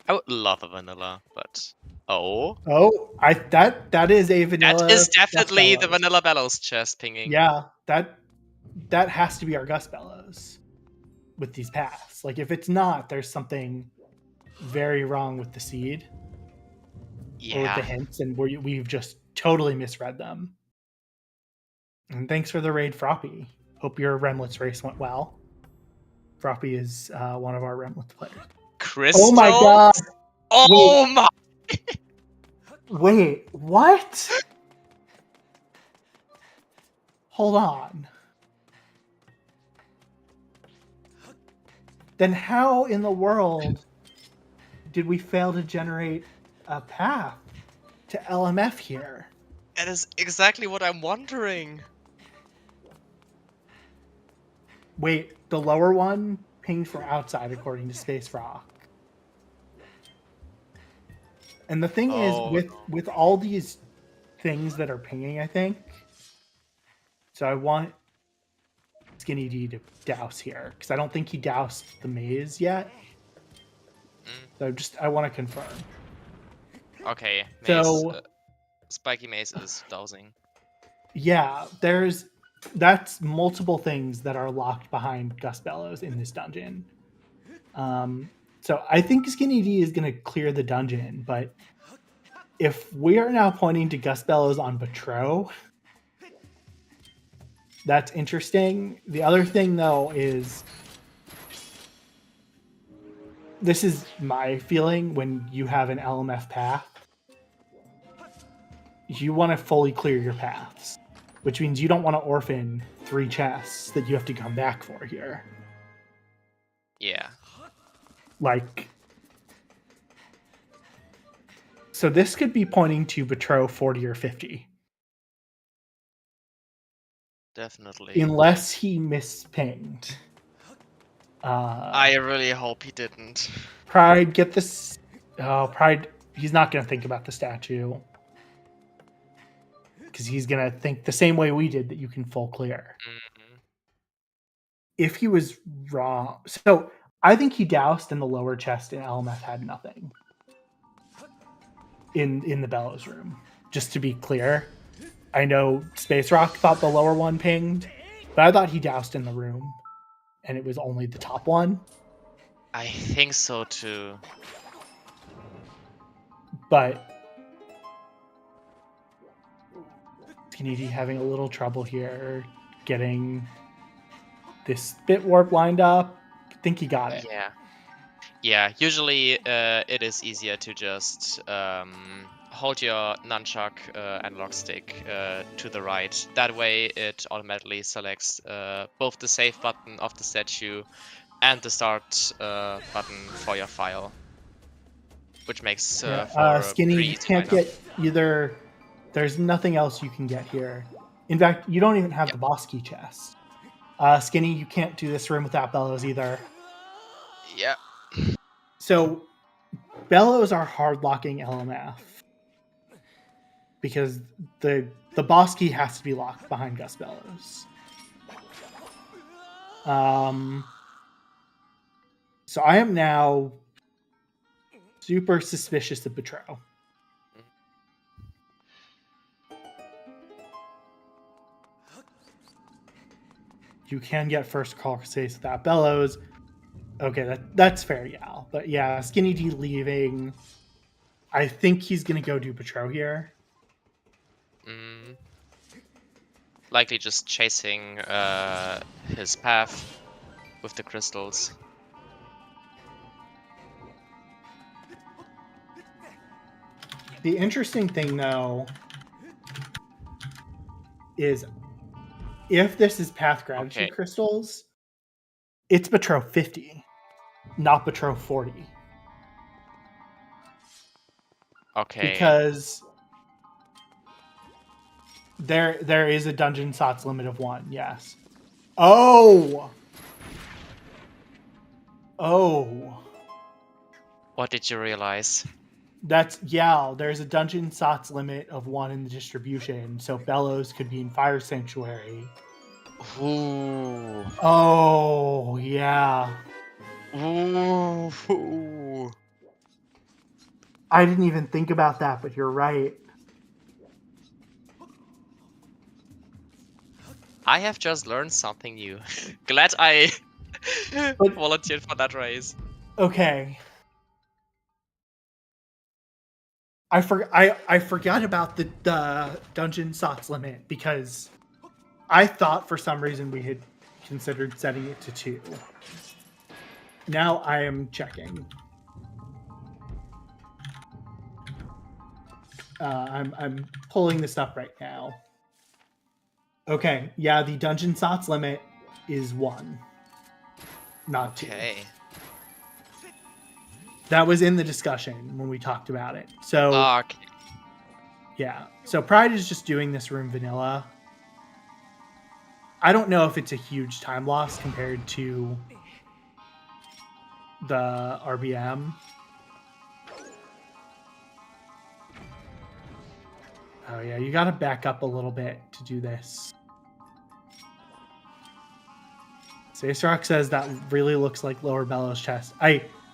I would love a vanilla, but Oh, that is a vanilla. that is definitely Gus the Bellows. vanilla bellows chest pinging. Yeah, that has to be our Gus Bellows with these paths. Like if it's not, there's something very wrong with the seed or with the Yeah. hints, and we've just totally misread them. And thanks for the raid, Froppy. Hope your Remlits race went well. Froppy is one of our Remlits players. Crystals? Oh my god! Oh my! Wait, what? Hold on. Then how in the world did we fail to generate a path to LMF here? That is exactly what I'm wondering. Wait, the lower one pinged from outside according to Space Rock. And the thing is, with all these things that are pinging, I think, so I want Skinnydee to douse here, because I don't think he doused the maze yet. So I want to confirm. Okay, maze, So spiky maze is dowsing. Yeah, that's multiple things that are locked behind Gus Bellows in this dungeon. So I think Skinnydee is going to clear the dungeon, but if we are now pointing to Gus Bellows on Betro, that's interesting. The other thing, though, is this is my feeling when you have an LMF path. You want to fully clear your paths, which means you don't want to orphan 3 chests that you have to come back for here. Yeah. Like, so this could be pointing to Betro 40 or 50. Definitely. Unless he mispinged. I really hope he didn't. Pride, get this. Oh, Pride, he's not going to think about the statue. Because he's going to think the same way we did that you can full clear. Mm-hmm. If he was wrong. So I think he doused in the lower chest and LMF had nothing. In the Bellows room. Just to be clear. I know Space Rock thought the lower one pinged, but I thought he doused in the room. And it was only the top one. I think so too. But Skinnydee having a little trouble here getting this bit warp lined up. I think he got it. Yeah. Yeah, usually it is easier to just hold your nunchuck analog stick to the right. That way it automatically selects both the save button of the statue and the start button for your file. Which makes for Skinny, pretty you easy can't lineup. get either. There's nothing else you can get here. In fact, you don't even have the boss key chest. Skinny, you can't do this room without Bellows either. Yeah. So Bellows are hard locking LMF because the boss key has to be locked behind Gus Bellows. So I am now super suspicious of Betro. You can get first call saves without Bellows. Okay, that's fair, yeah. But yeah, Skinnydee leaving. I think he's gonna go do Betro here. Likely just chasing his path. with the crystals. The interesting thing, though, is if this is Path Gratitude crystals, it's Betrow 50, not Betrow 40. Okay. Because there is a dungeon slots limit of 1, yes. Oh! Oh. What did you realize? There's a dungeon slots limit of 1 in the distribution, so Bellows could be in Fire Sanctuary. Ooh. Oh, yeah. Ooh. I didn't even think about that, but you're right. I have just learned something new. Glad I But- volunteered for that race. Okay. I forgot about the dungeon slots limit because I thought for some reason we had considered setting it to 2. Now I am checking. I'm pulling this up right now. Okay, yeah, the dungeon slots limit is 1, not 2. Okay. That was in the discussion when we talked about it. So Okay. yeah, so Pride is just doing this room vanilla. I don't know if it's a huge time loss compared to the RBM. Oh yeah, you gotta back up a little bit to do this. Space Rock says that really looks like Lower Bellows' chest.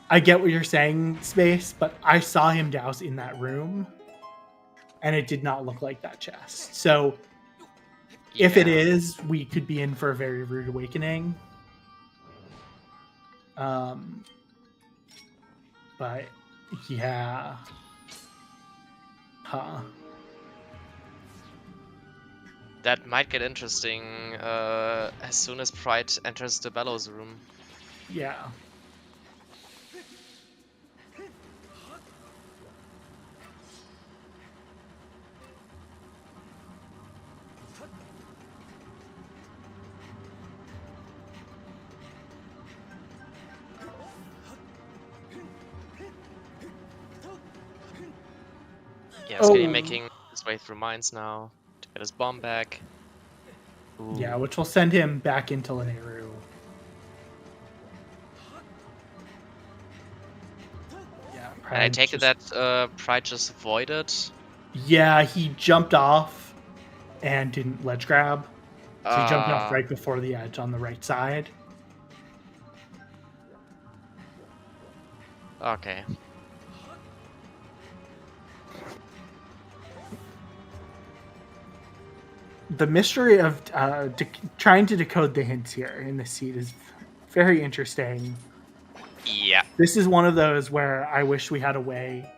I get what you're saying, Space, but I saw him douse in that room, and it did not look like that chest. So if it is, we could be in for a very rude awakening. But yeah. Huh. That might get interesting as soon as Pride enters the Bellows room. Yeah. Yeah, Skinny making his way through mines now to get his bomb back. Ooh. Yeah, which will send him back into Lanayru. Yeah, and I take it that Pride just avoided? Yeah, he jumped off and didn't ledge grab. So he jumped off right before the edge on the right side. Okay. The mystery of trying to decode the hints here in this seed is very interesting. Yeah. This is one of those where I wish we had a way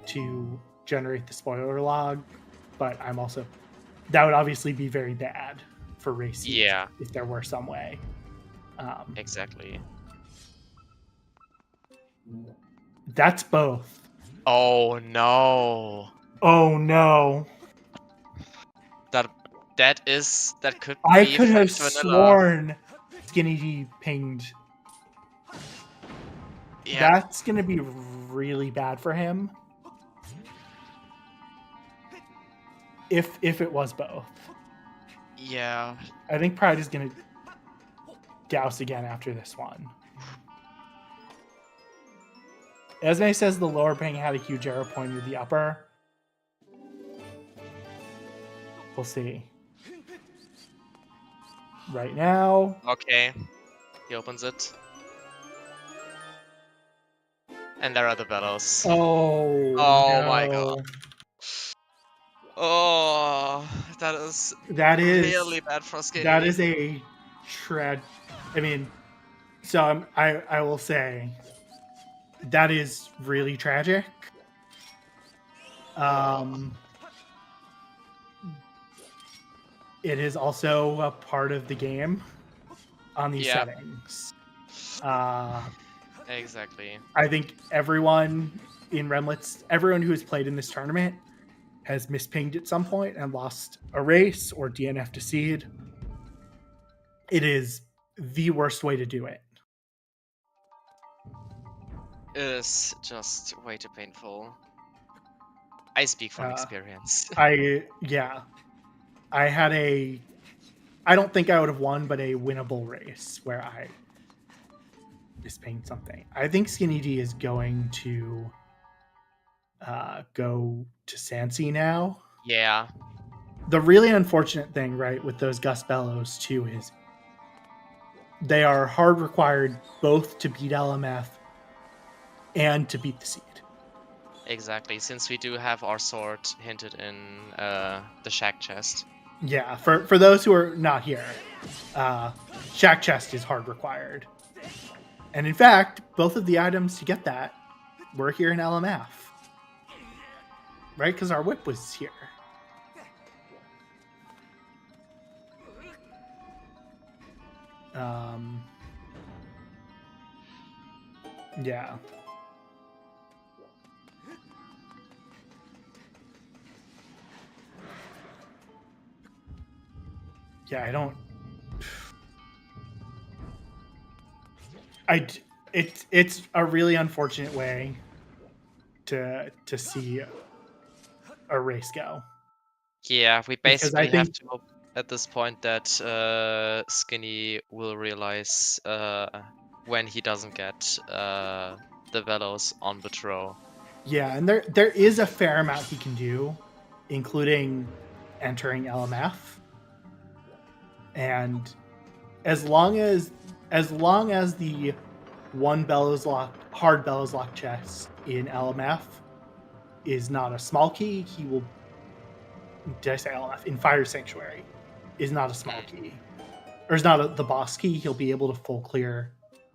to generate the spoiler log, but I'm also... That would obviously be very bad for race seeds if there were some way. Exactly. That's both. Oh no. Oh no. That could be I could have vanilla. sworn Skinnydee pinged. Yeah. That's gonna be really bad for him. If it was both. Yeah. I think Pride is gonna douse again after this one. Esme says the lower ping had a huge arrow pointing to the upper. We'll see. Right now. Okay. He opens it. And there are the bellows. Oh no. my God. Oh, that is really bad for Skinny. That is a I mean, so I will say that is really tragic. It is also a part of the game on these settings. Exactly. I think everyone in Remlits, everyone who has played in this tournament has mispinged at some point and lost a race or DNF to seed. It is the worst way to do it. It is just way too painful. I speak from experience. I had I don't think I would have won, but a winnable race where I mispinged something. I think Skinnydee is going to go to Sansi now. Yeah. The really unfortunate thing, right, with those Gust Bellows too is they are hard required both to beat LMF and to beat the seed. Exactly, since we do have our sword hinted in the shack chest. Yeah, for those who are not here, shack chest is hard required. And in fact, both of the items to get that were here in LMF. Right? Because our whip was here. Yeah. Yeah, I don't. It's a really unfortunate way to see a race go. Yeah, we Because I basically have think to hope at this point that Skinny will realize when he doesn't get the Velos on Betrow. yeah, and there is a fair amount he can do, including entering LMF. And as long as the one bellows lock hard bellows lock chest in LMF is not a small key, he will. Did I say LMF? In Fire Sanctuary is not a small key, or is not the boss key. He'll be able to full clear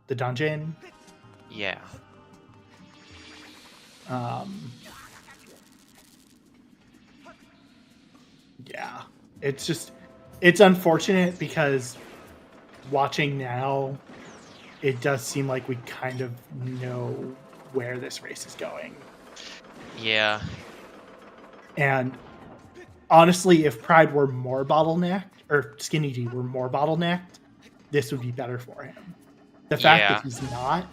the dungeon. Yeah. Yeah, it's unfortunate because watching now, it does seem like we kind of know where this race is going. Yeah. And honestly, if Pride were more bottlenecked, or Skinnydee were more bottlenecked, this would be better for him. The fact that he's not.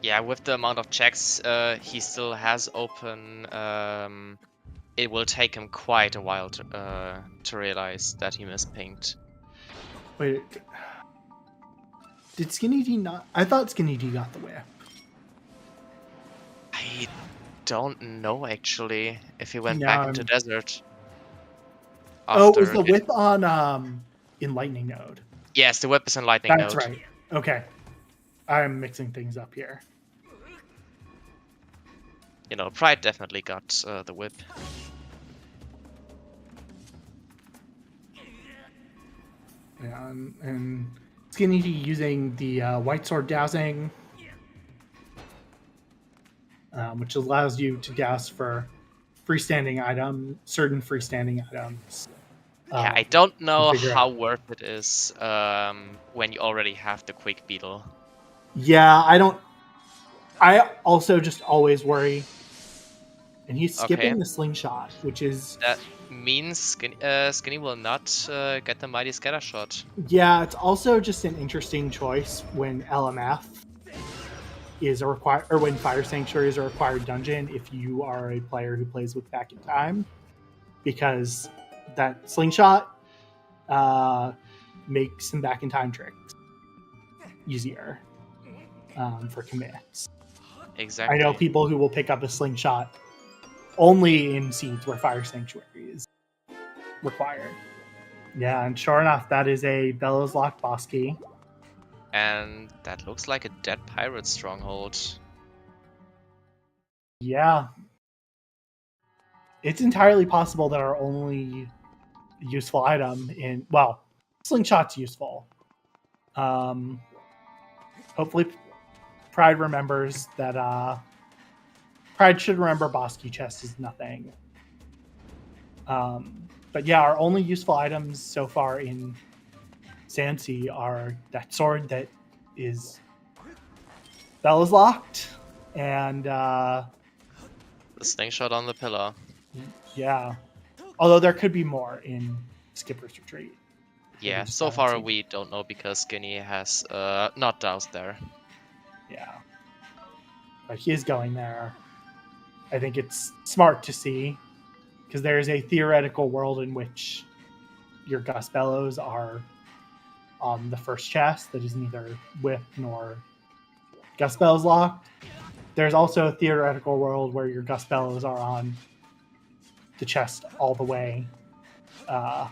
Yeah, with the amount of checks he still has open, it will take him quite a while to realize that he mispinged. Wait, did Skinnydee not? I thought Skinnydee got the whip. I don't know actually if he went back into desert. Oh, was the whip on in Lightning Node? Yes, the whip is in Lightning Node. That's right. Okay, I'm mixing things up here. You know, Pride definitely got the whip. Yeah, and Skinnydee using the White Sword Dowsing, which allows you to douse for certain freestanding items. Yeah, I don't know how worth it is when you already have the Quick Beetle. Yeah, I also just always worry. And he's skipping the slingshot, which is... That means Skinny will not get the Mighty Scatter Shot. Yeah, it's also just an interesting choice when LMF is a required, or when Fire Sanctuary is a required dungeon if you are a player who plays with Back in Time, because that slingshot makes some Back in Time tricks easier for commits. Exactly. I know people who will pick up a slingshot only in seeds where Fire Sanctuary is required. Yeah, and sure enough, that is a Bellows Lock boss key. And that looks like a dead pirate stronghold. Yeah. It's entirely possible that our only useful item in... Well, slingshot's useful. Hopefully Pride remembers that... Pride should remember boss key chest is nothing. But yeah, our only useful items so far in Sansi are that sword that is Bella's locked, and The slingshot on the pillar. yeah. Although there could be more in Skipper's Retreat. Yeah, just so haven't far seen. we don't know because Skinny has not doused there. Yeah. But he is going there. I think it's smart to see because there is a theoretical world in which your Gus Bellows are on the first chest that is neither whip nor Gus Bellows locked. There's also a theoretical world where your Gus Bellows are on the chest all the way at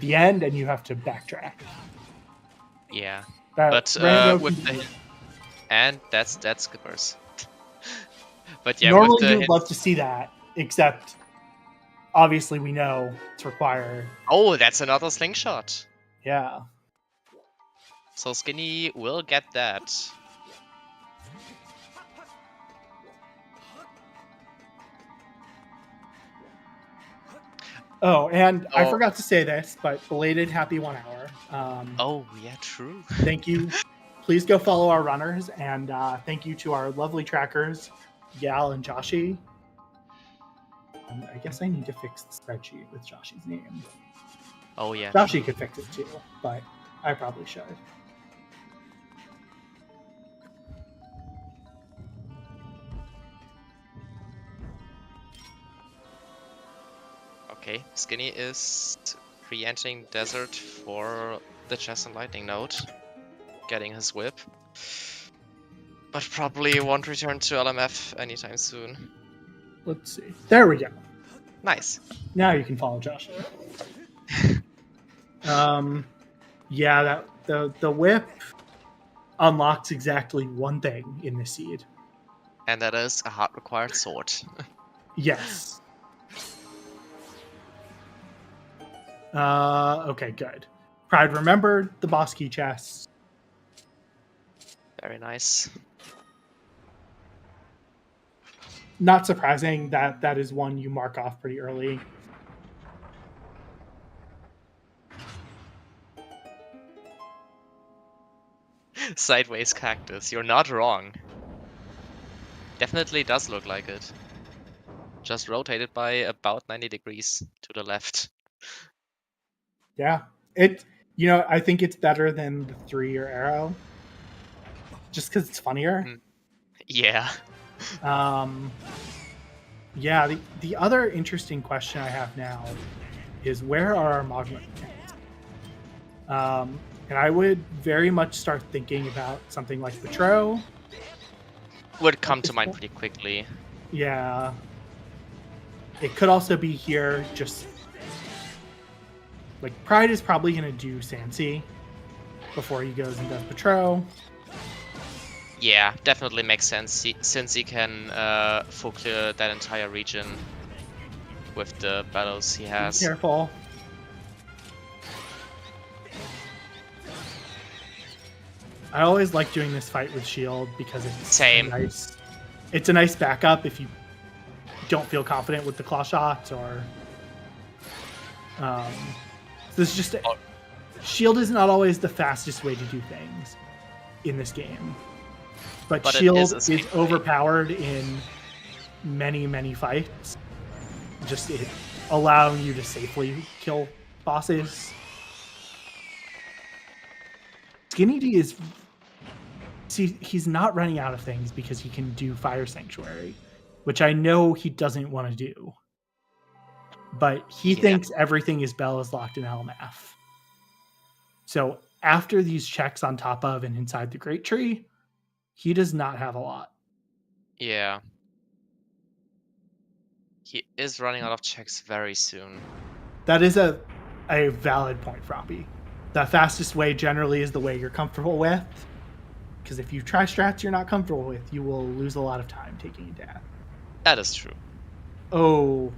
the end, and you have to backtrack. Yeah, That but Rando with can the and that's Skippers. But yeah, with normally the you would love to see that, except obviously we know it's required. Oh, that's another slingshot. Yeah. So Skinny will get that. Oh, and I Oh. forgot to say this, but belated happy 1 hour. Oh, yeah, true. Thank you. Please go follow our runners, and thank you to our lovely trackers, Yal and Joshi. And I guess I need to fix the spreadsheet with Joshi's name. Oh, yeah. Joshi could fix it too, but I probably should. Okay, Skinny is re-entering desert for the chest and lightning node, getting his whip, but probably won't return to LMF anytime soon. Let's see. There we go. Nice. Now you can follow Josh. Yeah, that the whip unlocks exactly one thing in this seed. And that is a hard required sword. Yes. Okay, good. Pride remembered the boss key chest. Very nice. Not surprising that that is one you mark off pretty early. Sideways cactus, you're not wrong. Definitely does look like it. Just rotated by about 90 degrees to the left. Yeah. I think it's better than the 3-year arrow. Just because it's funnier. Yeah. Yeah, the other interesting question I have now is where are our magma mechanics? And I would very much start thinking about something like Petro. Would come to mind pretty quickly. Yeah. It could also be here, just like Pride is probably going to do Sansi before he goes and does Petro. Yeah, definitely makes sense since he can full clear that entire region with the battles he has. Be careful. I always like doing this fight with shield because it's it's a nice backup if you don't feel confident with the claw shots or this is just shield is not always the fastest way to do things in this game, but shield is overpowered in many fights, just it allowing you to safely kill bosses. Skinnydee is he's not running out of things because he can do Fire Sanctuary, which I know he doesn't want to do. But he thinks everything is Bella's locked in LMF. So after these checks on top of and inside the Great Tree, he does not have a lot. Yeah. He is running out of checks very soon. That is a valid point, Froppy. The fastest way generally is the way you're comfortable with. Because if you try strats you're not comfortable with, you will lose a lot of time taking a death. That is true. Oh.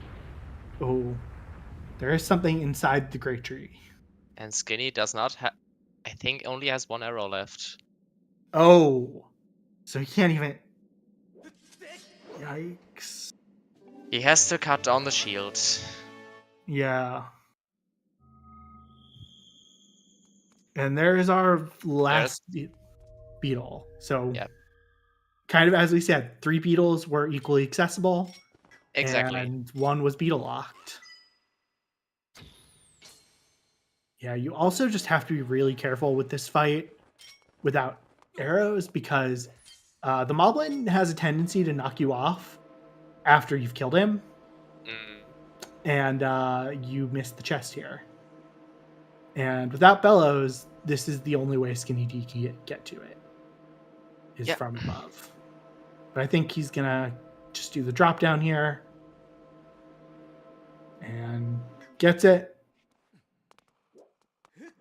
There is something inside the Great Tree. And Skinny does not have... I think only has 1 arrow left. Oh. So he can't even... Yikes. He has to cut down the shield. Yeah. And there is our last beetle. So, Yep. kind of as we said, 3 beetles were equally accessible, Exactly. and 1 was beetle locked. Yeah, you also just have to be really careful with this fight without arrows because the Moblin has a tendency to knock you off after you've killed him, and you miss the chest here. And without bellows, this is the only way Skinnydee can get to it, is from above. But I think he's gonna just do the drop down here and gets it.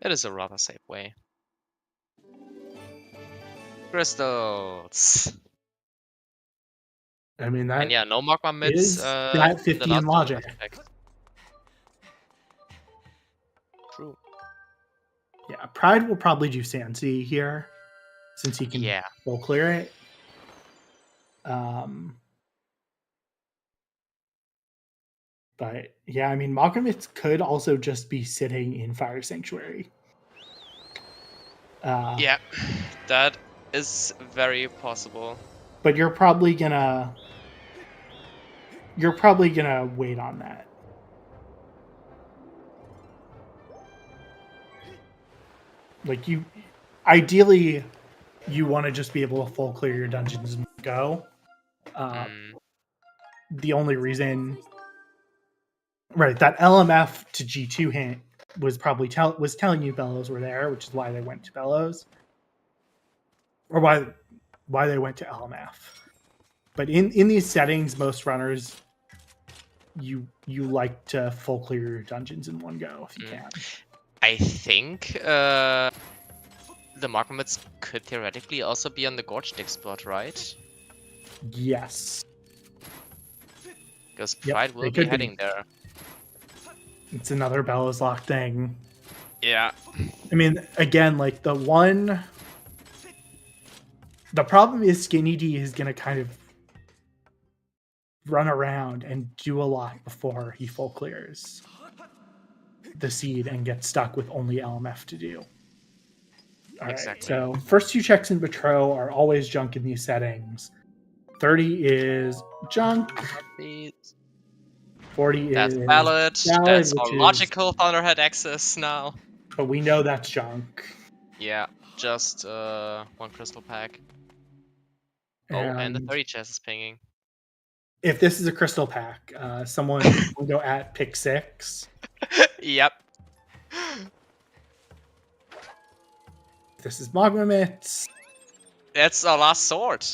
It is a rather safe way. Crystals. I mean, And that yeah, no magma mids is that in the 50 in last logic. effect. True. Yeah, Pride will probably do Sansi here since he can full clear it. But yeah, I mean, Malkovich could also just be sitting in Fire Sanctuary. Yeah, that is very possible. But you're probably gonna wait on that. Like ideally, you want to just be able to full clear your dungeons and go. The only reason, right, that LMF to G2 hint was probably telling you Bellows were there, which is why they went to Bellows, or why they went to LMF. But in these settings, most runners you like to full clear your dungeons in one go if you can. I think the Markmits could theoretically also be on the Gorge Dig spot, right? Yes. Because Pride will be heading there. It's another Bellows lock thing. Yeah. I mean, again, like the problem is Skinnydee is going to kind of run around and do a lot before he full clears the seed and gets stuck with only LMF to do. All right, exactly. So first 2 checks in Betro are always junk in these settings. 30 is junk. 40 that's is valid. valid. That's our logical Thunderhead access now. But we know that's junk. Yeah, just 1 crystal pack. And the 30 chest is pinging. If this is a crystal pack, someone will go at pick 6. Yep. This is Magma Mitts. That's our last sword.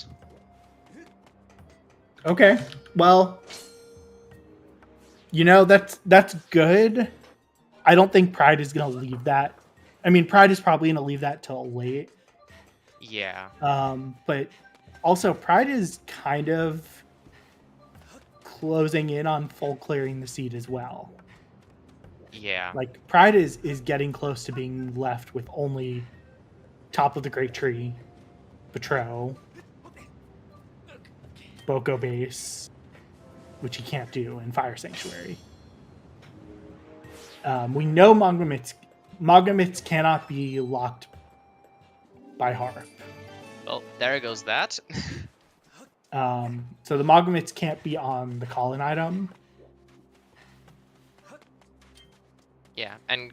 Okay. Well, that's good. I don't think Pride is going to leave that. I mean, Pride is probably going to leave that till late. Yeah. But also Pride is kind of closing in on full clearing the seed as well. Yeah. Like Pride is getting close to being left with only top of the Great Tree, Betro, Boko Base, which he can't do in Fire Sanctuary. We know Magomits cannot be locked by Harp. Well, there goes that. So the Magomits can't be on the call-in item. Yeah, and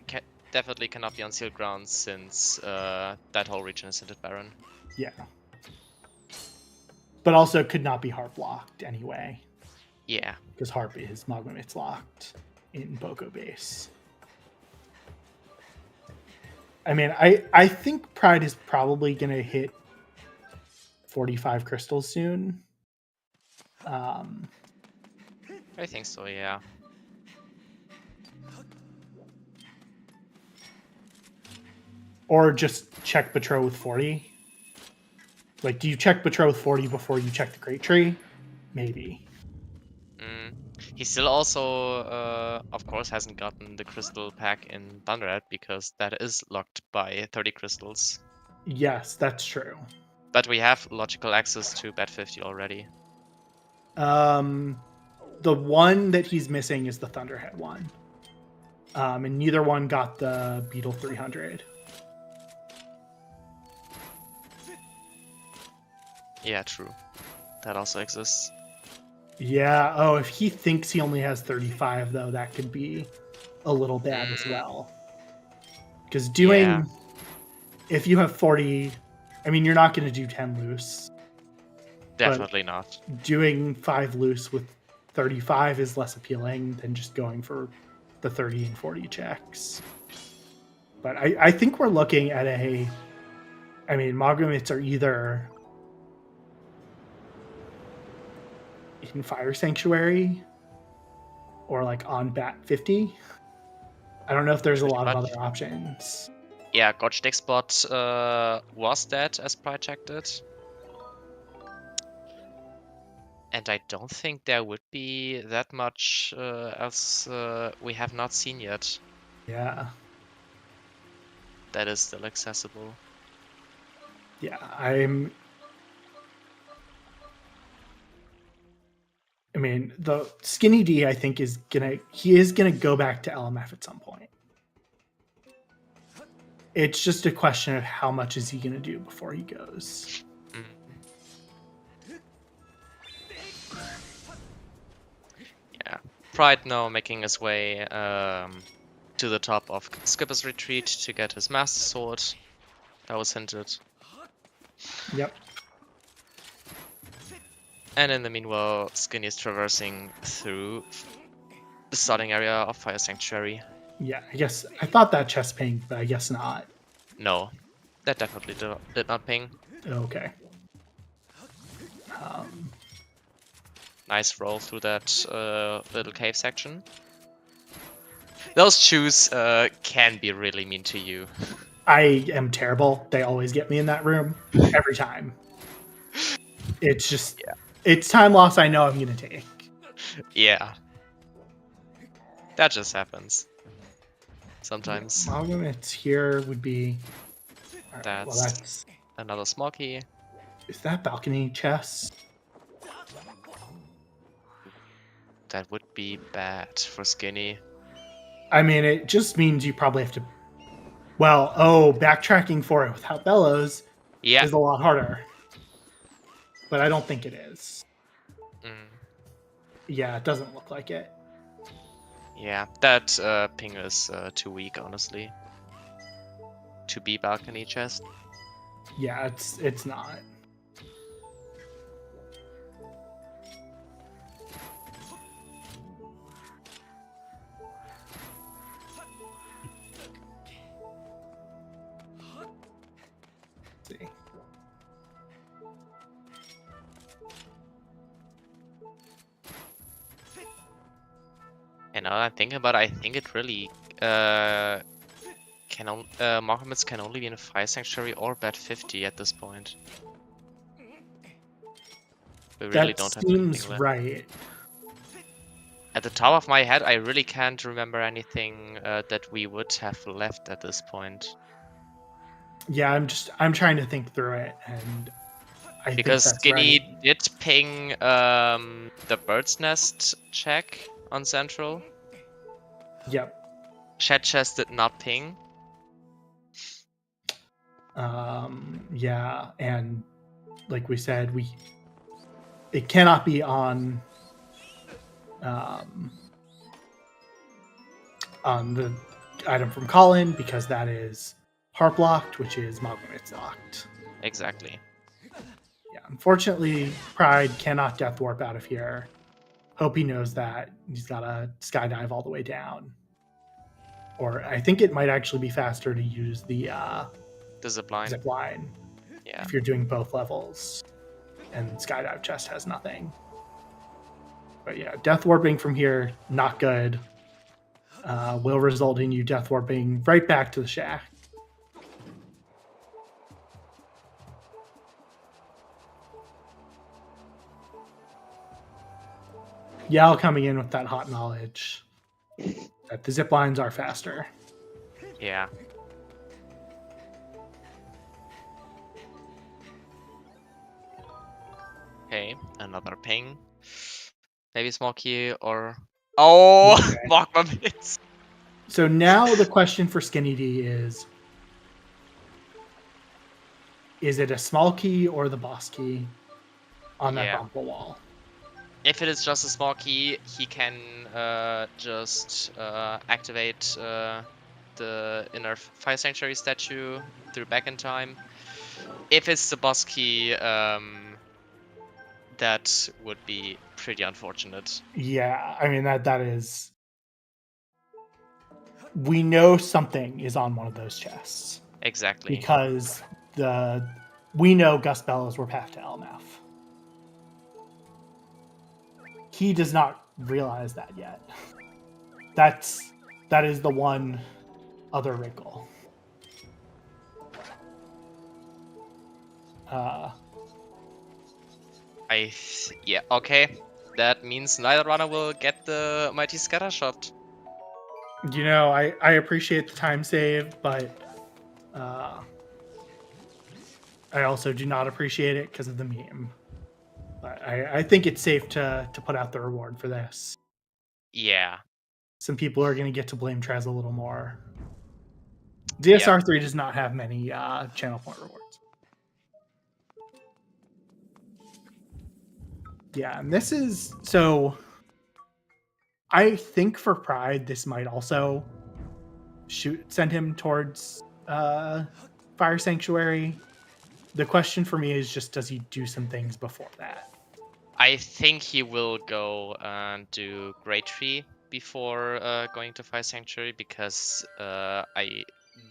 definitely cannot be on sealed ground since that whole region is hinted Baron. Yeah. But also could not be Harp locked anyway. Yeah. Because Harp is Magomits locked in Boko Base. I mean, I think Pride is probably going to hit 45 crystals soon. I think so, yeah. Or just check Betro with 40. Like, do you check Betro with 40 before you check the Great Tree? Maybe. He still also, of course, hasn't gotten the crystal pack in Thunderhead because that is locked by 30 crystals. Yes, that's true. But we have logical access to Bet 50 already. the one that he's missing is the Thunderhead one. And neither one got the Beetle 300. Yeah, true. That also exists. Yeah. Oh, if he thinks he only has 35, though, that could be a little bad as well. Because doing, if you have 40, I mean, you're not going to do 10 loose. Definitely not. Doing 5 loose with 35 is less appealing than just going for the 30 and 40 checks. But I think we're looking at I mean, Remlits are either in Fire Sanctuary or like on bat 50. I don't know if there's a lot of other options. Yeah, Gotchdick Spot was dead as Pride checked it. And I don't think there would be that much else we have not seen yet. Yeah. That is still accessible. Yeah, I mean, the Skinnydee, I think, is gonna go back to LMF at some point. It's just a question of how much is he gonna do before he goes. Yeah, Pride now making his way to the top of Skipper's Retreat to get his Master Sword. That was hinted. Yep. And in the meanwhile, Skinny is traversing through the starting area of Fire Sanctuary. Yeah, I guess I thought that chest pinged, but I guess not. No, that definitely did not ping. Okay. Nice roll through that little cave section. Those shoes can be really mean to you. I am terrible. They always get me in that room every time. It's just, it's time loss I know I'm going to take. Yeah. That just happens. Sometimes. Remlits here would be... Right, that's another small key. Is that balcony chest? That would be bad for Skinny. I mean, it just means you probably have to... Well, oh, backtracking for it without bellows is a lot harder. But I don't think it is. Yeah, it doesn't look like it. Yeah, that ping is too weak, honestly. To be balcony chest. Yeah, it's not. Let's see. And now I'm thinking about it, I think it really Remlits can only be in a Fire Sanctuary or Bet 50 at this point. We really don't have anything Seems left. right. At the top of my head, I really can't remember anything that we would have left at this point. Yeah, I'm trying to think through it, and I because think that's Skinny right. did ping the bird's nest check on Central. Yep. Chat chest did not ping. Yeah, and like we said, it cannot be on the item from Colin because that is harp locked, which is Remlits locked. Exactly. Yeah, unfortunately, Pride cannot death warp out of here. Hope he knows that. He's got to skydive all the way down. Or I think it might actually be faster to use the zip line. Yeah. If you're doing both levels. And skydive chest has nothing. But yeah, death warping from here, not good. Will result in you death warping right back to the shack. Yao coming in with that hot knowledge that the zip lines are faster. Yeah. Okay, another ping. Maybe small key or... Oh, Okay. magma bits. So now the question for Skinnydee is it a small key or the boss key on that Yeah. bumble wall? If it is just a small key, he can just activate the inner fire sanctuary statue through back in time. If it's the boss key, that would be pretty unfortunate. Yeah, I mean that is. We know something is on one of those chests Exactly. because we know Gus Bellows were path to LMF. He does not realize that yet. That is the one other wrinkle. Yeah, okay. That means neither runner will get the mighty scatter shot. You know, I appreciate the time save, but I also do not appreciate it because of the meme. But I think it's safe to put out the reward for this. Yeah. Some people are going to get to blame Trez a little more. Yeah. DSR3 does not have many channel point rewards. Yeah, and this is so. I think for Pride, this might also send him towards Fire Sanctuary. The question for me is just, does he do some things before that? I think he will go and do Great Tree before going to Fire Sanctuary because I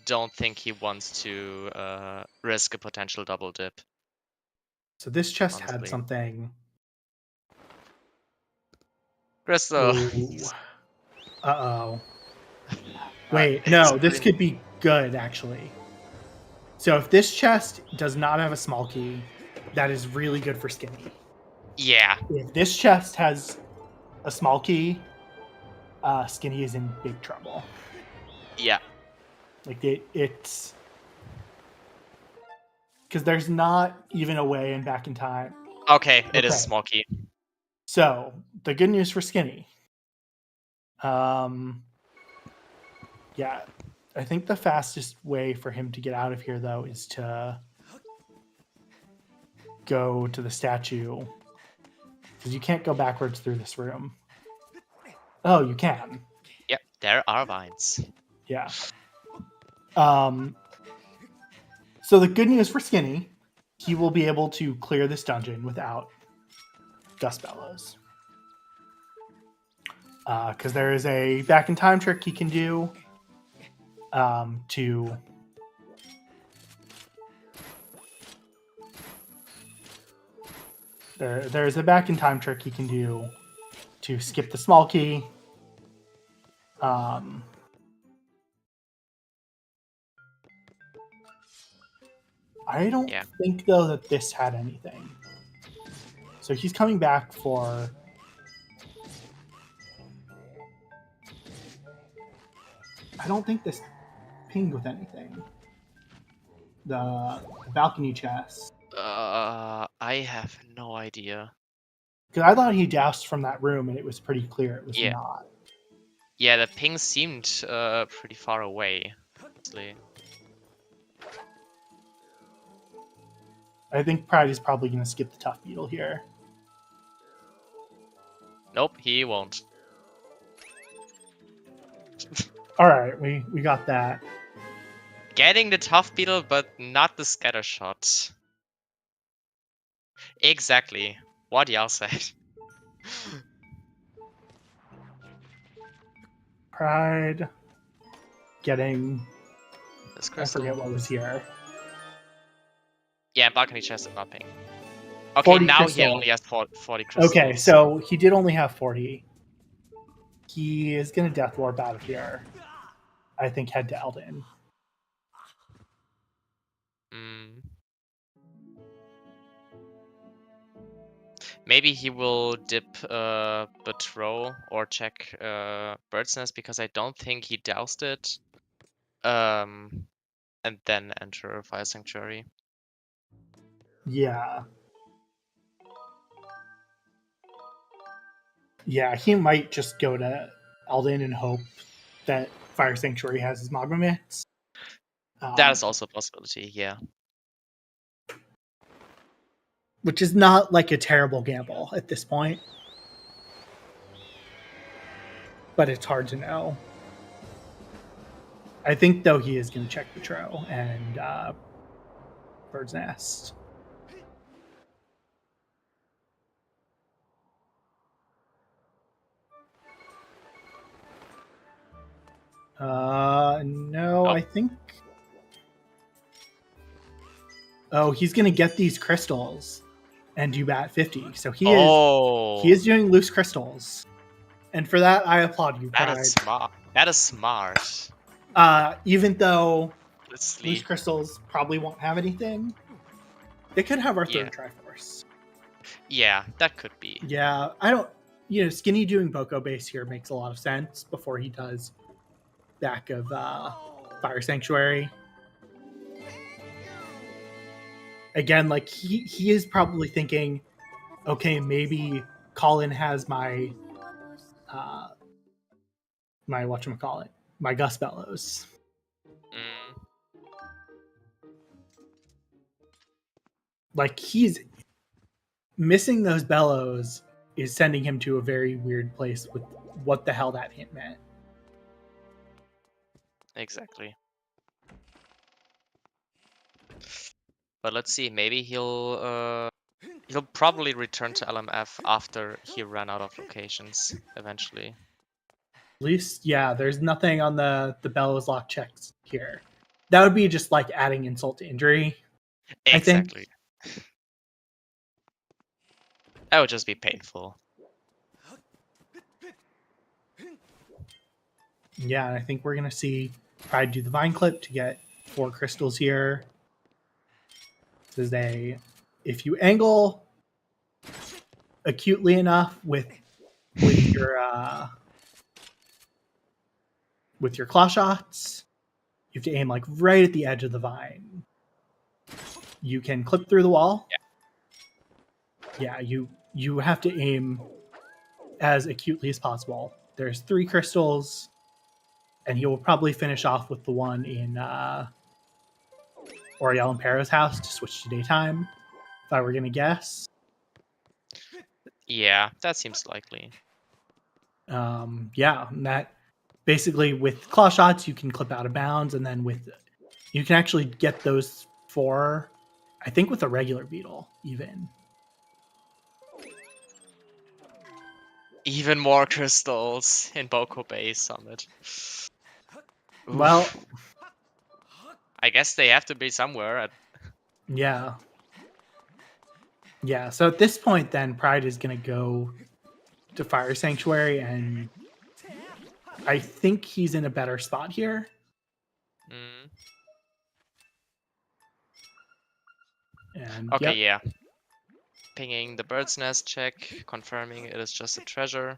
don't think he wants to risk a potential double dip. So this chest Honestly. had something. Crystal. Uh-oh. Wait, no, this could be good, actually. So if this chest does not have a small key, that is really good for Skinny. Yeah. If this chest has a small key, Skinny is in big trouble. Yeah. Like it's because there's not even a way in Back in Time. Okay, it is small key. So the good news for Skinny. Yeah, I think the fastest way for him to get out of here, though, is to go to the statue. Because you can't go backwards through this room. Oh, you can. Yep, there are vines. Yeah. So the good news for Skinny, he will be able to clear this dungeon without Gus Bellows. Because there is a back in time trick he can do to there's a back in time trick he can do to skip the small key. I don't think though that this had anything. So he's coming back for I don't think this pinged with anything. The balcony chest. I have no idea. Because I thought he doused from that room and it was pretty clear it was not. Yeah, the ping seemed pretty far away. Honestly. I think Pride is probably going to skip the tough beetle here. Nope, he won't. All right, we got that. Getting the tough beetle, but not the scatter shot. Exactly what y'all said. Pride getting. I forget what was here. Yeah, balcony chest is not ping. Okay, now crystal. He only has 40 crystals. Okay, so he did only have 40. He is going to Death Warp out of here. I think head to Eldin. Maybe he will dip Betrow or check Bird's Nest because I don't think he doused it. And then enter Fire Sanctuary. Yeah. Yeah, he might just go to Elden and hope that Fire Sanctuary has his Magma Mix. That is also a possibility, yeah. Which is not like a terrible gamble at this point. But it's hard to know. I think, though, he is going to check the Tro and Bird's Nest. No, I think... Oh, he's going to get these crystals and do bat 50. So he is doing loose crystals. And for that, I applaud you, Pride. That is smart. That is smart. Even though Let's loose crystals probably won't have anything, they could have our third Triforce. Yeah, that could be. Yeah, I don't... Skinny doing Boko base here makes a lot of sense before he does back of Fire Sanctuary. Again, like he is probably thinking, okay, maybe Colin has my my whatchamacallit, my Gus Bellows. Like he's missing those bellows is sending him to a very weird place with what the hell that hint meant. Exactly. But let's see, maybe he'll probably return to LMF after he ran out of locations eventually. At least, yeah, there's nothing on the bellows lock checks here. That would be just like adding insult to injury. Exactly. I think. That would just be painful. Yeah, I think we're gonna see Pride do the vine clip to get 4 crystals here. This is if you angle acutely enough with your claw shots, you have to aim like right at the edge of the vine. You can clip through the wall. Yeah, you have to aim as acutely as possible. There's 3 crystals, and he will probably finish off with the one in Oriel and Pero's house to switch to daytime, if I were going to guess. Yeah, that seems likely. Yeah, and that basically with claw shots, you can clip out of bounds, and then you can actually get those 4, I think, with a regular beetle, even. Even more crystals in Boko Bay Summit. Oof. Well, I guess they have to be somewhere. Yeah. Yeah, so at this point, then, Pride is going to go to Fire Sanctuary, and I think he's in a better spot here. And okay, yeah. Pinging the bird's nest check, confirming it is just a treasure.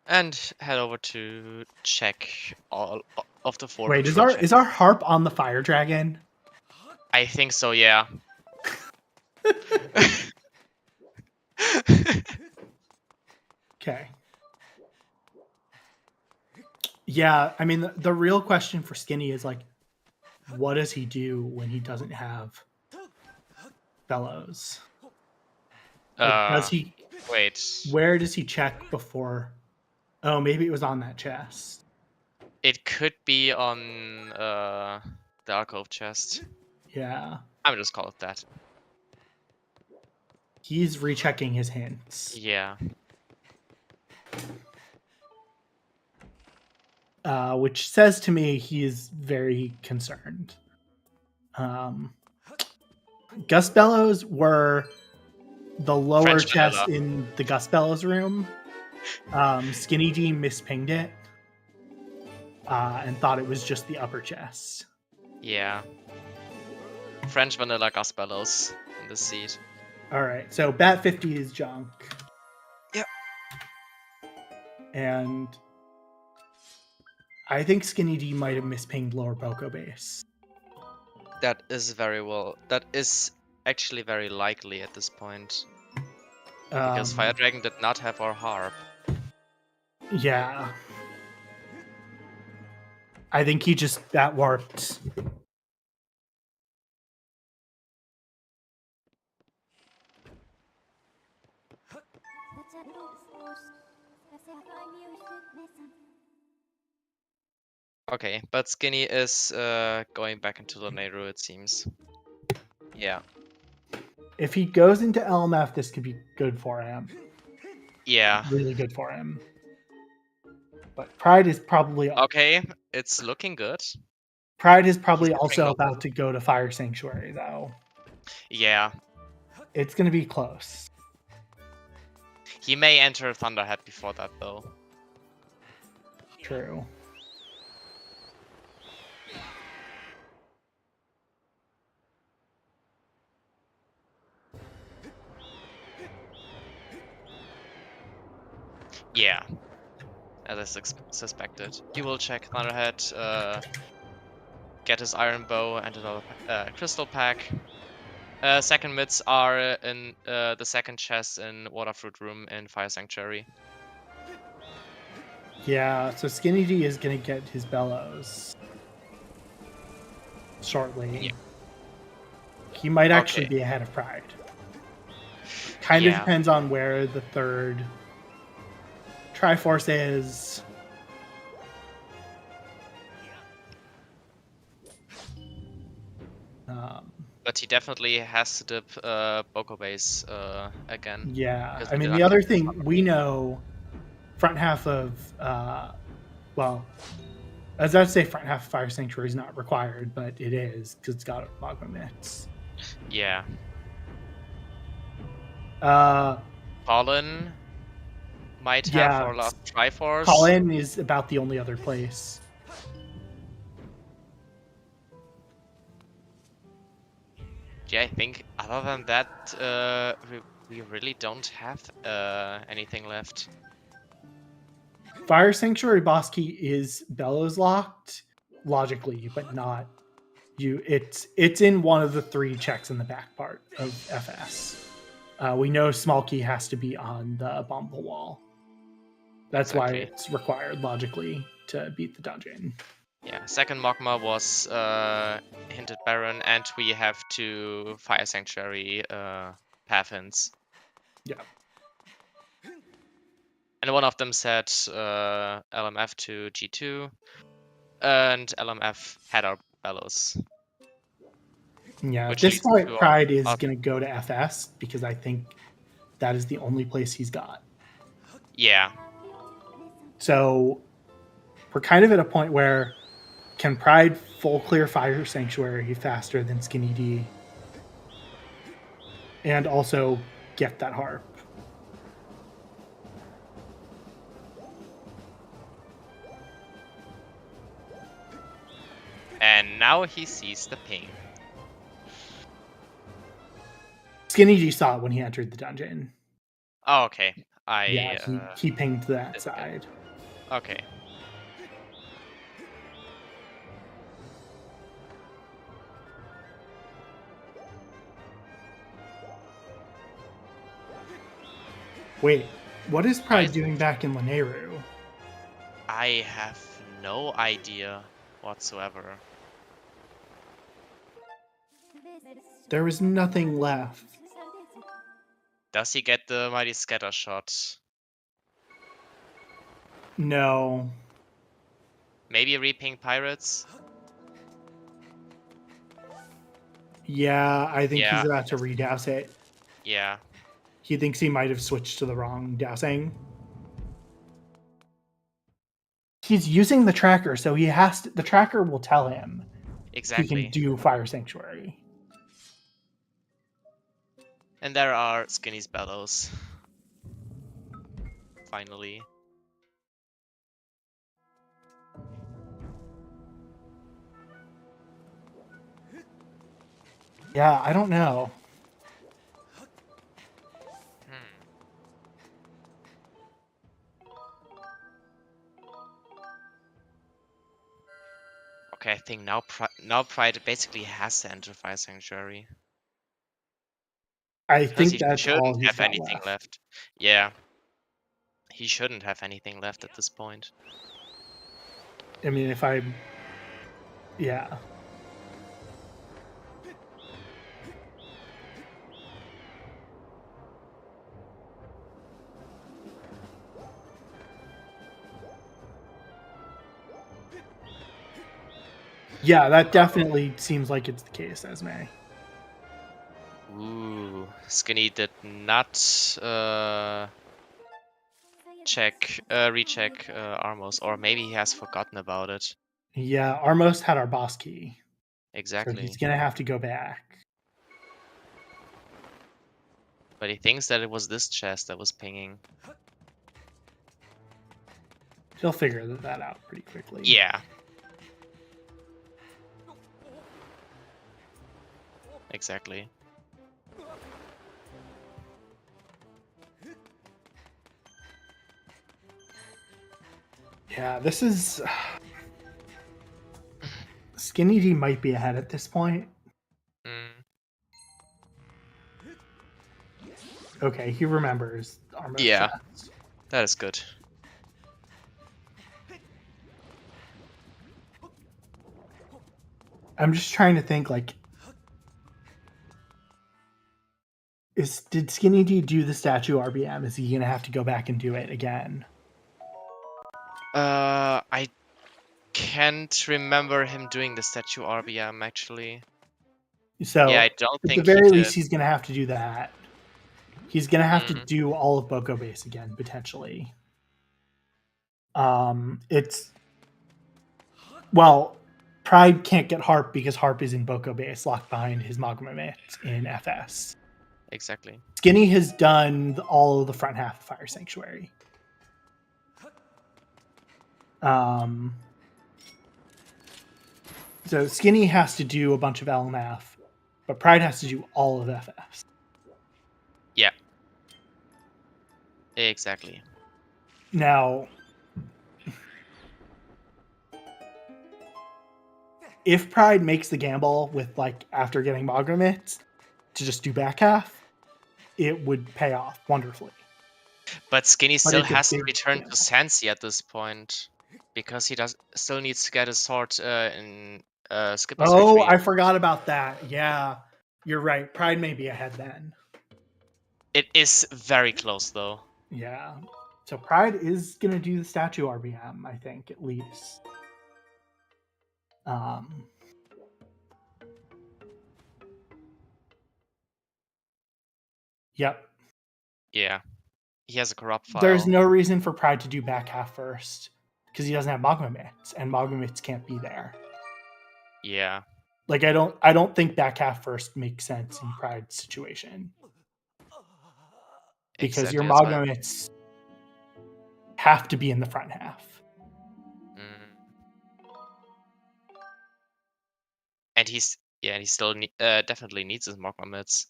And head over to check all of the 4. Wait, is our harp on the fire dragon? I think so, yeah. Okay. Yeah, I mean, the real question for Skinny is like, what does he do when he doesn't have bellows? Like, does he... Wait. Where does he check before... Oh, maybe it was on that chest. It could be on the alcove chest. Yeah. I'm just call it that. He's rechecking his hints. Yeah. Which says to me he is very concerned. Gus Bellows were the lower French chest vanilla. in the Gus Bellows room. Skinnydee mispinged it and thought it was just the upper chest. Yeah. French vanilla Gus Bellows in the seat. All right, so Bat 50 is junk. Yep. And I think Skinnydee might have mispinged lower Boko base. That is very well. That is actually very likely at this point. Because Fire Dragon did not have our harp. Yeah. I think he just that worked. Okay, but Skinny is going back into Lanayru, it seems. Yeah. If he goes into LMF, this could be good for him. Yeah. Really good for him. But Pride is probably Okay, it's looking good. Pride is probably He's also triangled. about to go to Fire Sanctuary, though. Yeah. It's going to be close. He may enter Thunderhead before that, though. True. Yeah. As I suspected. He will check Thunderhead, get his Iron Bow and another Crystal Pack. Second mids are in the second chest in Waterfruit Room in Fire Sanctuary. Yeah, so Skinnydee is going to get his bellows shortly. Yeah. He might actually Okay. be ahead of Pride. Kind of Yeah. depends on where the third Triforce is. But he definitely has to dip Boko Base again. Yeah, because I we did mean, not the get other the thing Thunder. we know, front half of, well, as I'd say, front half of Fire Sanctuary is not required, but it is because it's got magma mitts. Yeah. Uh, Fallen might have yeah, our last Triforce. Colin is about the only other place. Yeah, I think other than that, we really don't have anything left. Fire Sanctuary boss key is bellows locked logically, but not you. It's in one of the three checks in the back part of FS. We know small key has to be on the abominable wall. That's why Exactly. it's required logically to beat the dungeon. Yeah, second Magma was hinted Baron, and we have two Fire Sanctuary path hints. Yeah. And one of them said LMF to G2, and LMF had our bellows. Yeah. At Which this leads point, to Pride is our going to go to FS because I think that is the only place he's got. yeah. So we're kind of at a point where can Pride full clear Fire Sanctuary faster than Skinnydee and also get that harp? And now he sees the ping. Skinnydee saw it when he entered the dungeon. Oh, okay. He pinged that didn't get side. it. Okay. Wait, what is Pride doing back in Lanayru? I have no idea whatsoever. There was nothing left. Does he get the Mighty Scatter Shot? No. Maybe Reping Pirates? Yeah, I think he's Yeah. about to redouse it. Yeah. He thinks he might have switched to the wrong dousing. He's using the tracker, so he has to, the tracker will tell him Exactly. he can do Fire Sanctuary. And there are Skinny's bellows. Finally. Yeah, I don't know. Okay, I think now Pride basically has to enter Fire Sanctuary. I Because think he that's all shouldn't he's have got anything left. left. Yeah. He shouldn't have anything left at this point. I mean, yeah. Yeah, that definitely seems like it's the case, Esme. Ooh, Skinny did not recheck Armos, or maybe he has forgotten about it. Yeah, Armos had our boss key. So Exactly. he's going to have to go back. But he thinks that it was this chest that was pinging. He'll figure that out pretty quickly. Yeah. Exactly. Yeah, this is... Skinnydee might be ahead at this point. Mm. Okay, he remembers Armos Yeah. chest. That is good. I'm just trying to think, like... Did Skinnydee do the statue RBM? Is he going to have to go back and do it again? I can't remember him doing the statue RBM, actually. So, Yeah, I don't at the think very he least, did. he's going to have to do that. He's going to have to Mhm. do all of Boko Base again, potentially. It's... Well, Pride can't get Harp because Harp is in Boko Base, locked behind his Magma Mix in FS. Exactly. Skinny has done all of the front half of Fire Sanctuary. So Skinny has to do a bunch of LMF, but Pride has to do all of FS. Yeah. Exactly. Now, if Pride makes the gamble with, like, after getting Magma Mix to just do back half, it would pay off wonderfully. But Skinny still it's a hasn't big returned gamble. to Sensi at this point, because he still needs to get a sword in Skipper's Oh, retreat. I forgot about that. Yeah, you're right. Pride may be ahead then. It is very close, though. Yeah. So Pride is going to do the statue RBM, I think, at least. Yep. Yeah. He has a corrupt file. There's no reason for Pride to do back half first because he doesn't have Magma Mix, and Magma Mix can't be there. Yeah. Like, I don't think back half first makes sense in Pride's situation. Because your Magma Mix have to be in the front half. And he still definitely needs his Magma Mits.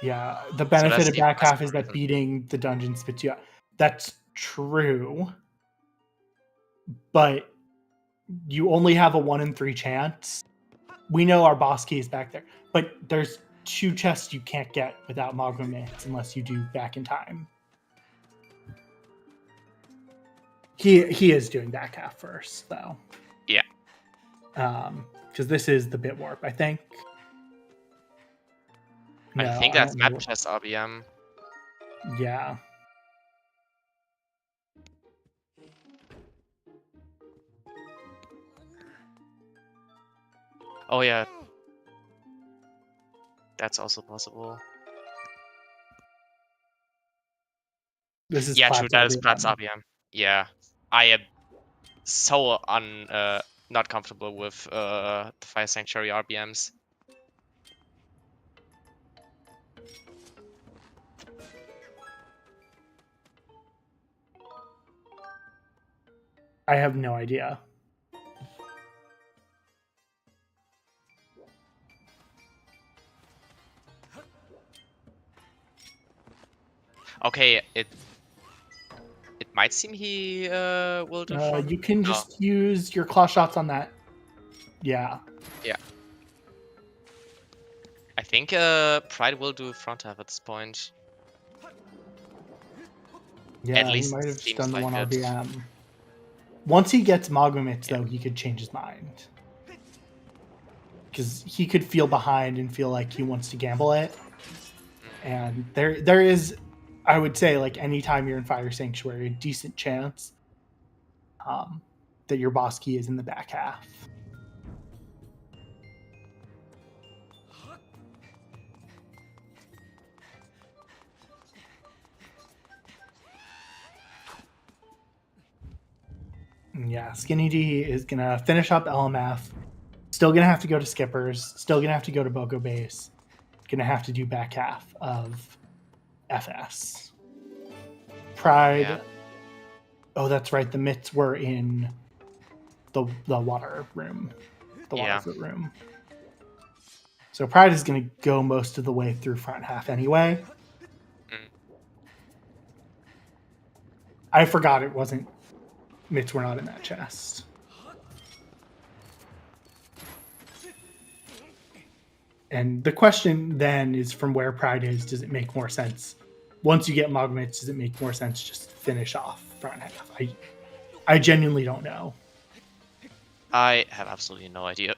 Yeah, the benefit So of back half is that beating the dungeon spits you out. That's true, but you only have a 1 in 3 chance. We know our boss key is back there, but there's 2 chests you can't get without Magma Mix unless you do back in time. He is doing back half first, though. Yeah. Because this is the bit warp, I think. No, I think that's map chest RBM. Yeah. Oh yeah. That's also possible. This is true. That is Platz RBM. Yeah. I am so not comfortable with the Fire Sanctuary RBMs. I have no idea. Okay, it might seem he will do from... You can just use your claw shots on that. Yeah. Yeah. I think Pride will do front half at this point. Yeah, At he least might have just seems done the like one it. RBM. Once he gets Magomits, though, he could change his mind. Because he could feel behind and feel like he wants to gamble it. And there is, I would say, like anytime you're in Fire Sanctuary, a decent chance that your boss key is in the back half. Yeah, Skinnydee is going to finish up LMF. Still going to have to go to Skippers. Still going to have to go to Bogo Base. Going to have to do back half of FS. Pride. Yeah. Oh, that's right. The mitts were in the water room. The water foot room. So Pride is going to go most of the way through front half anyway. I forgot it wasn't. Mitts were not in that chest. And the question then is from where Pride is, does it make more sense? Once you get Mogmits, does it make more sense just to finish off front half? I genuinely don't know. I have absolutely no idea.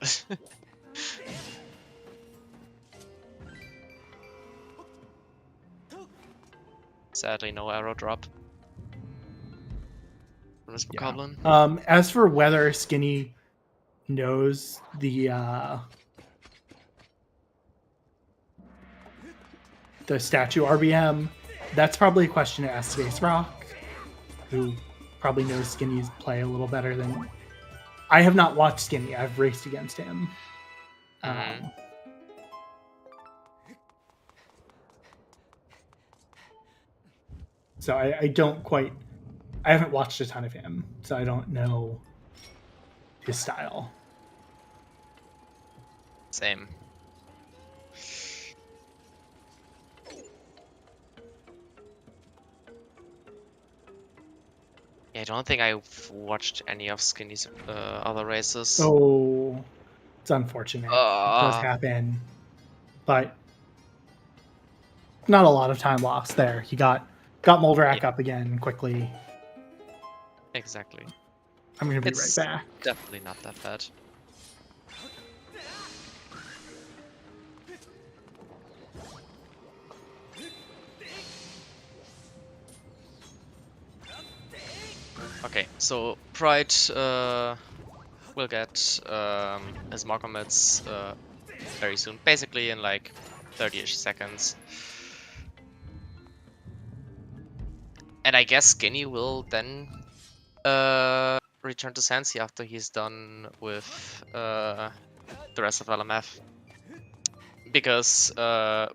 Sadly, no arrow drop from this goblin. As for whether Skinny knows the statue RBM, that's probably a question to ask Space Rock, who probably knows Skinny's play a little better than. I have not watched Skinny. I've raced against him. So I don't quite. I haven't watched a ton of him, so I don't know his style. Same. Yeah, I don't think I've watched any of Skinny's other races. Oh, it's unfortunate. It does happen, but not a lot of time lost there. He got Moldrack up again quickly. Exactly. I'm going to be right back. Definitely not that bad. Okay, so Pride will get his Mogomits very soon, basically in like 30-ish seconds. And I guess Skinny will then return to Sansi after he's done with the rest of LMF. Because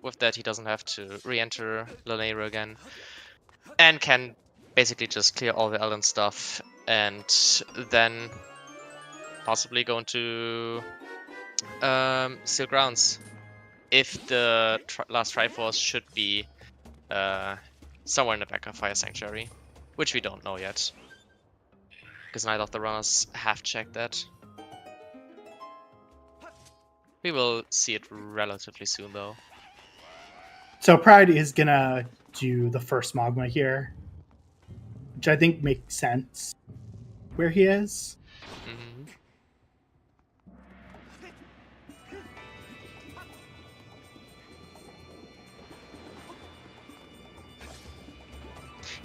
with that he doesn't have to re-enter Lanayru again. And can basically just clear all the island stuff and then possibly go into Steel Grounds. If the last Triforce should be somewhere in the back of Fire Sanctuary, which we don't know yet. Because neither of the runners have checked that. We will see it relatively soon though. So Pride is going to do the first Mogma here, which I think makes sense where he is.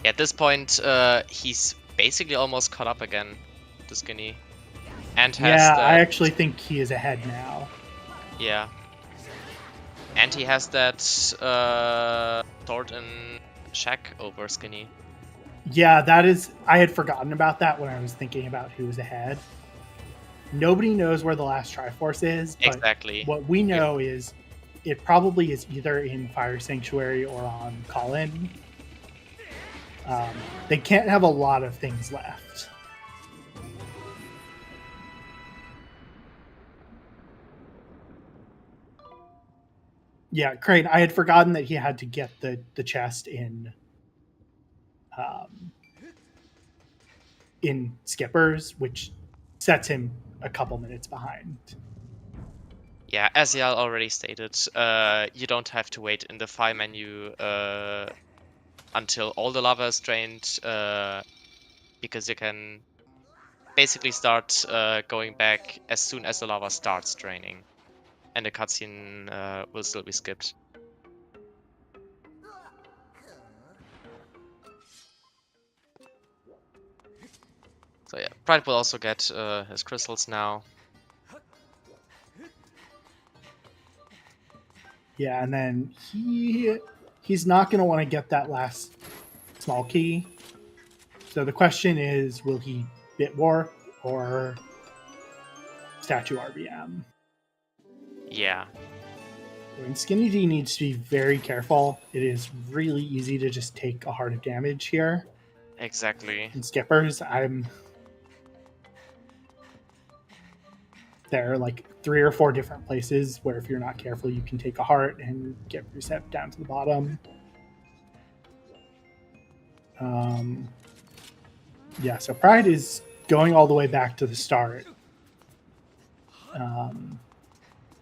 Yeah, at this point, he's basically almost caught up again to Skinny. And has I actually think he is ahead now. Yeah. And he has that Sword and Shack over Skinny. Yeah, that is. I had forgotten about that when I was thinking about who was ahead. Nobody knows where the last Triforce is, but exactly. What we know is it probably is either in Fire Sanctuary or on Call-In. They can't have a lot of things left. Yeah, Crane, I had forgotten that he had to get the chest in Skippers, which sets him a couple minutes behind. Yeah, as Yal already stated, you don't have to wait in the file menu until all the lava is drained, because you can basically start going back as soon as the lava starts draining, and the cutscene will still be skipped. So yeah, Pride will also get his crystals now. Yeah, and then he's not going to want to get that last small key. So the question is, will he bit warp or statue RBM? Yeah, I mean, Skinnydee needs to be very careful. It is really easy to just take a heart of damage here. exactly. And skippers, there are like 3 or 4 different places where if you're not careful, you can take a heart and get reset down to the bottom. Yeah, so Pride is going all the way back to the start.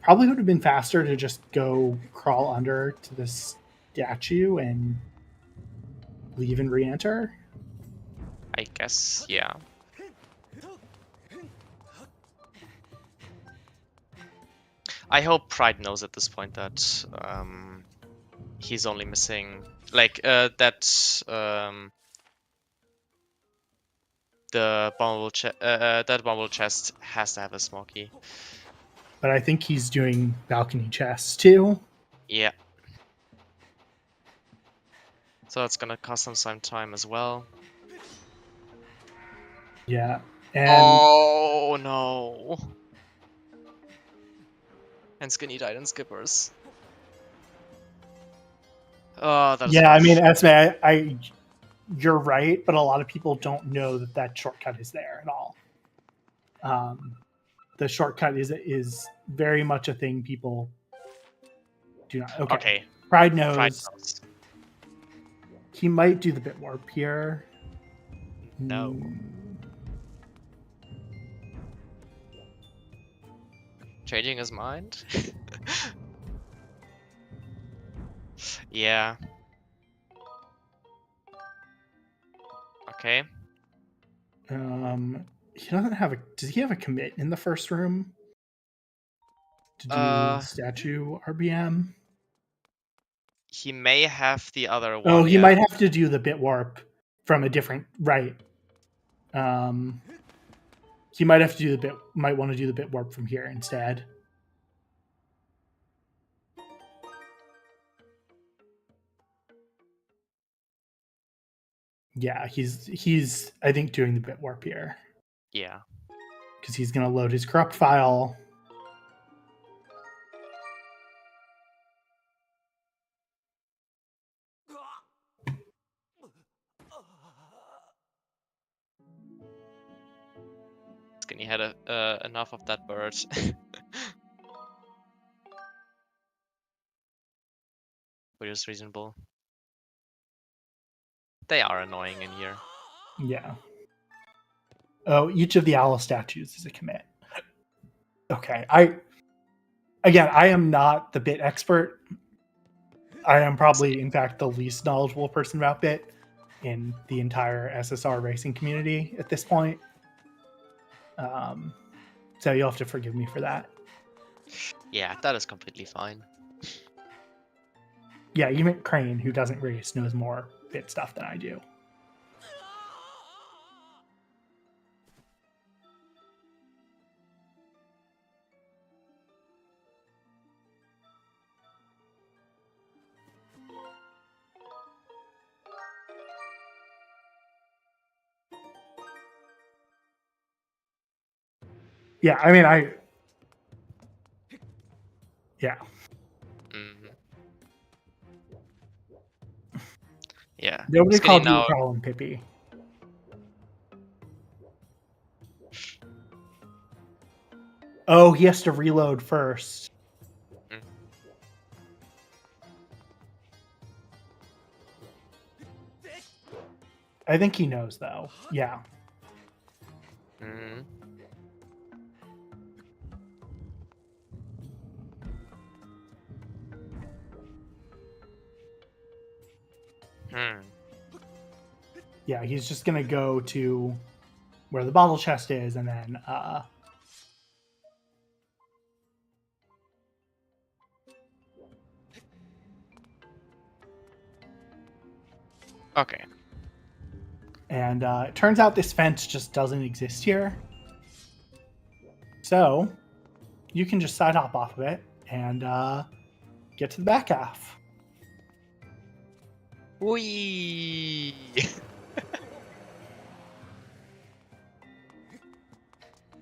Probably would have been faster to just go crawl under to the statue and leave and re-enter. I guess, yeah. I hope Pride knows at this point that he's only missing that the that bombable chest has to have a small key. But I think he's doing balcony chests too. Yeah. So it's gonna cost him some time as well. Yeah. And oh no. And Skinny died in skippers. Oh, that's yeah, rough. I mean, Esme, you're right, but a lot of people don't know that that shortcut is there at all. The shortcut is very much a thing people do not. Okay. Pride knows. Pride knows. He might do the bit warp here. No. Changing his mind? Yeah. Okay. He doesn't have a. Does he have a commit in the first room to do statue RBM? He may have the other one. Oh, he might have to do the bit warp from a different right. He might have to do the bit. Might want to do the bit warp from here instead. Yeah, he's I think doing the bit warp here. Yeah. Because he's gonna load his corrupt file. Skinny had enough of that bird. Which is reasonable. They are annoying in here. Yeah. Oh, each of the owl statues is a commit. Okay. I am not the bit expert. I am probably, in fact, the least knowledgeable person about bit in the entire SSR racing community at this point. So you'll have to forgive me for that. Yeah, that is completely fine. Yeah, even Crane, who doesn't race, knows more bit stuff than I do. Yeah, I mean, yeah. Mm-hmm. Yeah. Nobody Skinny called you now. a problem, Pippi. Oh, he has to reload first. Mm. I think he knows, though. Yeah. Mm-hmm. Yeah, he's just gonna go to where the bottle chest is, and then Okay. and it turns out this fence just doesn't exist here. So you can just side hop off of it and get to the back half. Whee!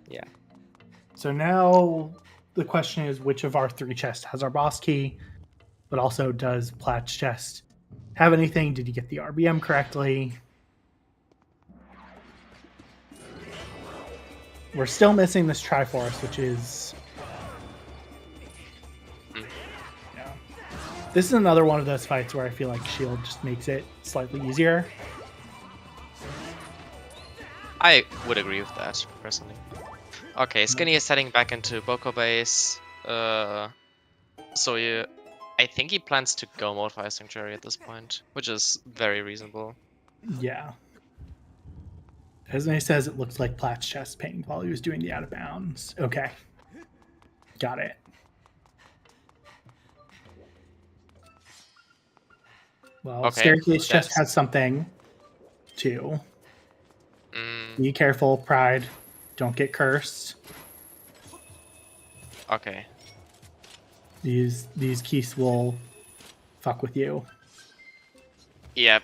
Yeah. So now the question is, which of our 3 chests has our boss key? But also, does Platt's chest have anything? Did you get the RBM correctly? We're still missing this Triforce, which is... Yeah. This is another one of those fights where I feel like Shield just makes it slightly easier. I would agree with that, personally. Okay, Skinny is heading back into Boko base. So I think he plans to go mode Fire Sanctuary at this point, which is very reasonable. Yeah. As I says, it looks like Platt's chest pinged while he was doing the out of bounds. Okay. Got it. Well, Okay, Staircase chest has something, too. Be careful, Pride. Don't get cursed. Okay. These keys will fuck with you. Yep.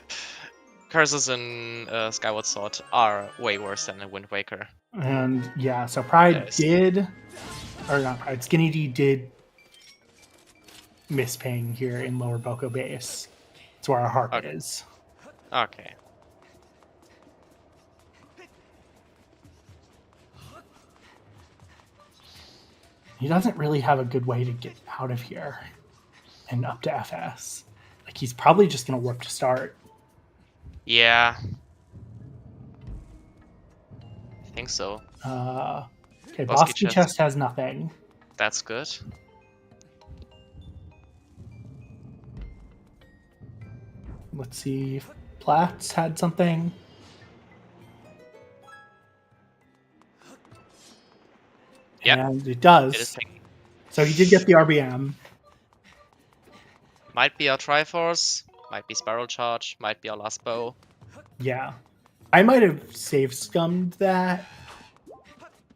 Curses in Skyward Sword are way worse than in Wind Waker. And yeah, so Pride did, or not Pride, Skinnydee did miss ping here in Lower Boko base. That's where our harp is. Okay. He doesn't really have a good way to get out of here and up to FS. Like, he's probably just going to warp to start. Yeah. I think so. Okay, Boss Key chest has nothing. That's good. Let's see if Platt's had something. Yep. And it does. So he did get the RBM. Might be our Triforce, might be Spiral Charge, might be our last bow. Yeah. I might have save scummed that.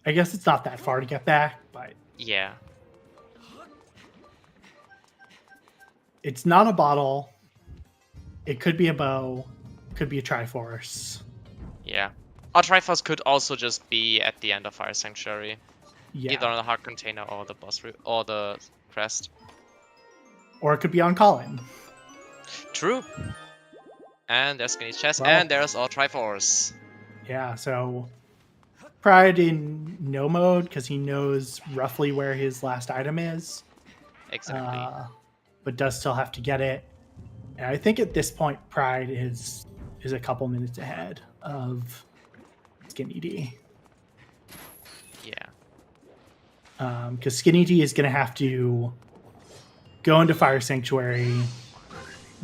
I guess it's not that far to get back, but... Yeah. It's not a bottle. It could be a bow. Could be a Triforce. Yeah. Our Triforce could also just be at the end of Fire Sanctuary. Yeah. Either on the heart container or the boss or the crest. Or it could be on Colin. True. And there's Skinny's chest, and there's our Triforce. Yeah, so Pride in no mode because he knows roughly where his last item is. Exactly. But does still have to get it. And I think at this point, Pride is a couple minutes ahead of Skinnydee. Yeah. Because Skinnydee is going to have to go into Fire Sanctuary,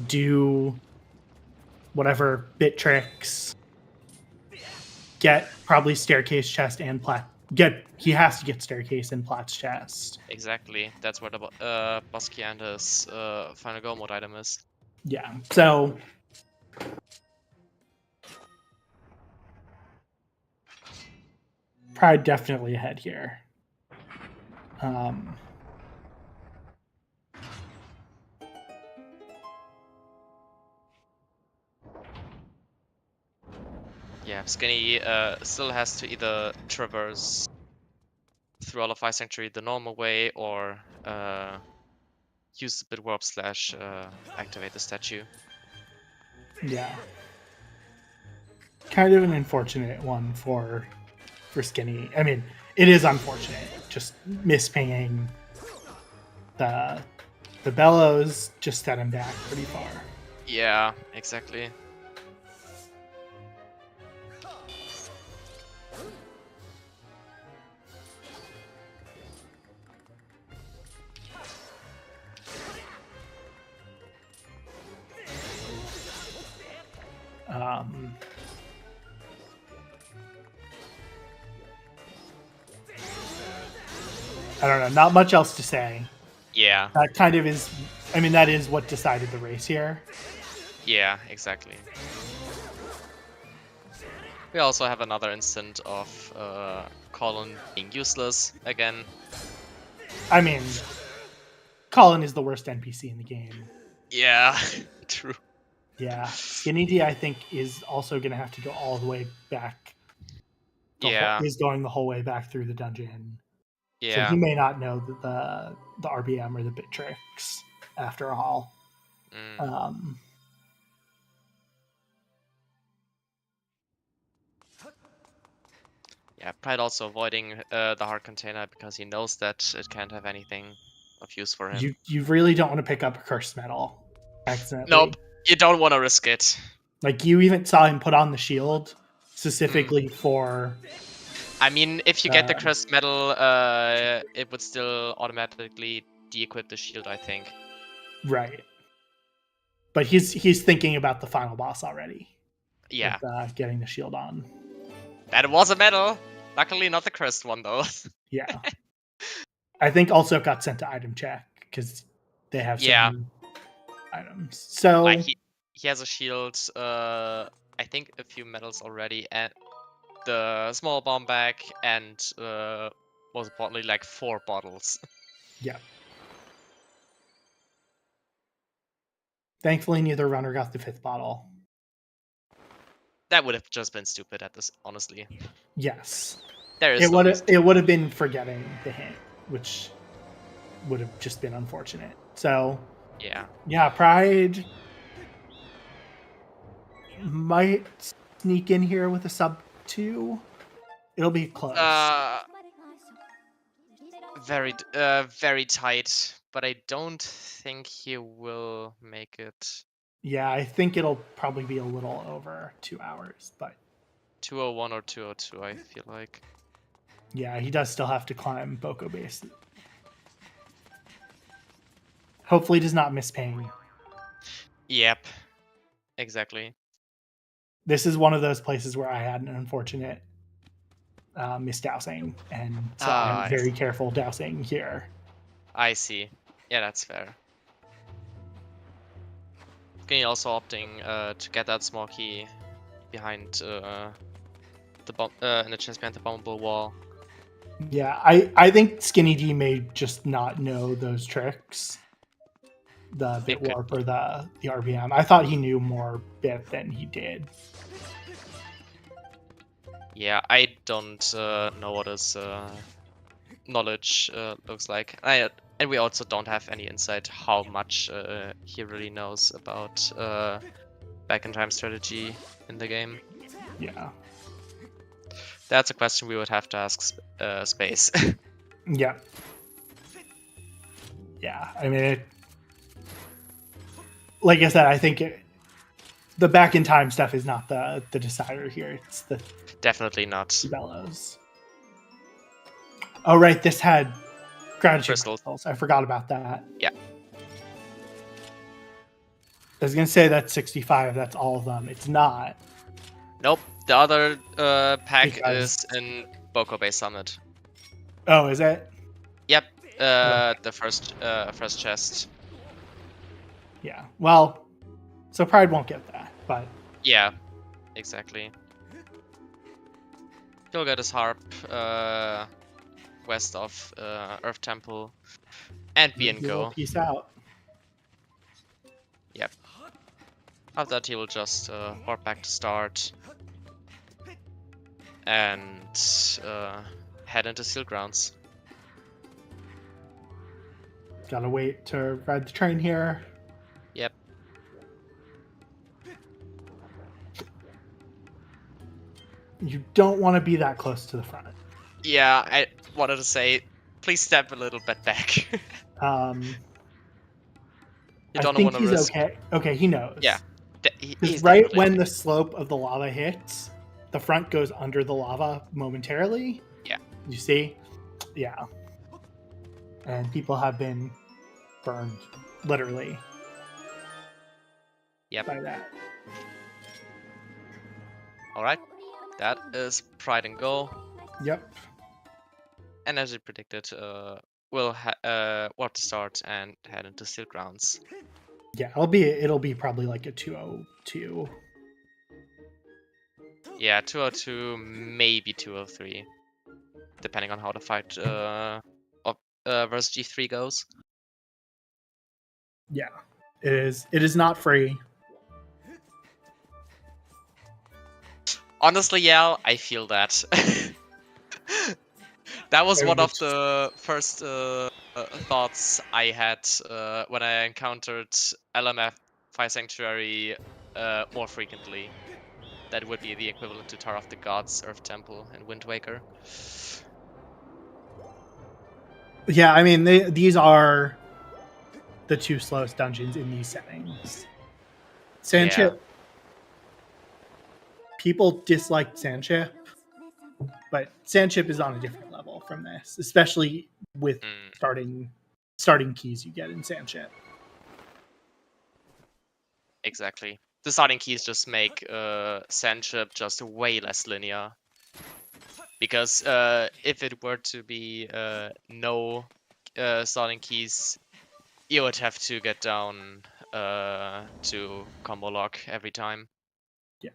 do whatever bit tricks, get probably Staircase chest and Platt. He has to get Staircase and Platt's chest. Exactly. That's where the boss key and his final go mode item is. Yeah. So Pride definitely ahead here. Yeah, Skinny still has to either traverse through all of Fire Sanctuary the normal way or use the bit warp slash activate the statue. Yeah. Kind of an unfortunate one for Skinny. I mean, it is unfortunate. Just mispinging the bellows just set him back pretty far. Yeah, exactly. Um, I don't know. Not much else to say. Yeah. That kind of is. I mean, that is what decided the race here. Yeah, exactly. We also have another instant of Colin being useless again. I mean, Colin is the worst NPC in the game. Yeah, true. Yeah, Skinnydee, I think, is also going to have to go all the way back. Yeah, Is going the whole way back through the dungeon. So yeah. he may not know the RBM or the bit tricks after all. Mm. Yeah, Pride also avoiding the hard container because he knows that it can't have anything of use for him. You really don't want to pick up a cursed metal accidentally. Nope, you don't want to risk it. Like, you even saw him put on the shield specifically for. I mean, if you get the cursed metal, it would still automatically de-equip the shield, I think. Right. But he's thinking about the final boss already. Yeah. With, getting the shield on. That was a medal. Luckily, not the cursed one, though. Yeah. I think also it got sent to item check because they have so many items. So like he has a shield, I think a few medals already, and the small bomb bag, and most importantly, like 4 bottles. Yeah. Thankfully, neither runner got the 5th bottle. That would have just been stupid at this, honestly. Yes. There is it would have been forgetting the hint, which would have just been unfortunate. So yeah, Pride might sneak in here with a sub 2. It'll be close. Very tight, but I don't think he will make it. Yeah, I think it'll probably be a little over 2 hours, but 201 or 202, I feel like. Yeah, he does still have to climb Boko Base. Hopefully does not miss ping. Yep, exactly. This is one of those places where I had an unfortunate misdousing, and so I'm very careful dousing here. I see. Yeah, that's fair. Skinny also opting to get that small key behind the bomb in the chest behind the bombable wall. Yeah, I think Skinnydee may just not know those tricks. The bit warp or the RBM. I thought he knew more bit than he did. Yeah, I don't know what his knowledge looks like. And we also don't have any insight how much he really knows about back in time strategy in the game. Yeah. That's a question we would have to ask Space. Yeah. Yeah, I mean, like I said, I think the back in time stuff is not the decider here. It's the definitely not bellows. Oh right, this had gratitude crystals. I forgot about that. Yeah. I was gonna say that's 65. That's all of them. It's not. Nope. The other pack is in Boko Bay Summit. Oh, is it? Yep. The first chest. Yeah. Well, so Pride won't get that, but yeah, exactly. He'll get his harp west of Earth Temple and be and go. Peace out. Yep. After that, he will just warp back to start and head into Seal Grounds. Gotta wait to ride the train here. Yep. You don't want to be that close to the front. Yeah, I wanted to say, please step a little bit back. You don't think want to he's risk. okay. Okay, he knows. Yeah. He's right when the slope of the lava hits, the front goes under the lava momentarily. Yeah. You see? Yeah. And people have been burned, literally. Yep. By that. Alright, that is Pride and Go. Yep. And as we predicted, we'll have to start and head into Steel Grounds. Yeah, it'll be probably like a 202. Yeah, 202, maybe 203, depending on how the fight versus G3 goes. Yeah, it is. It is not free. Honestly, yeah, I feel that. That was Very one of much. the first thoughts I had when I encountered LMF Fire Sanctuary more frequently. That would be the equivalent to Tower of the Gods, Earth Temple, and Wind Waker. Yeah, I mean these are the two slowest dungeons in these settings. Sandship. People dislike Sandship, but Sandship is on a different level from this, especially with starting keys you get in Sandship. Exactly. The starting keys just make Sandship just way less linear. Because if it were to be no starting keys, you would have to get down to combo lock every time. Yeah.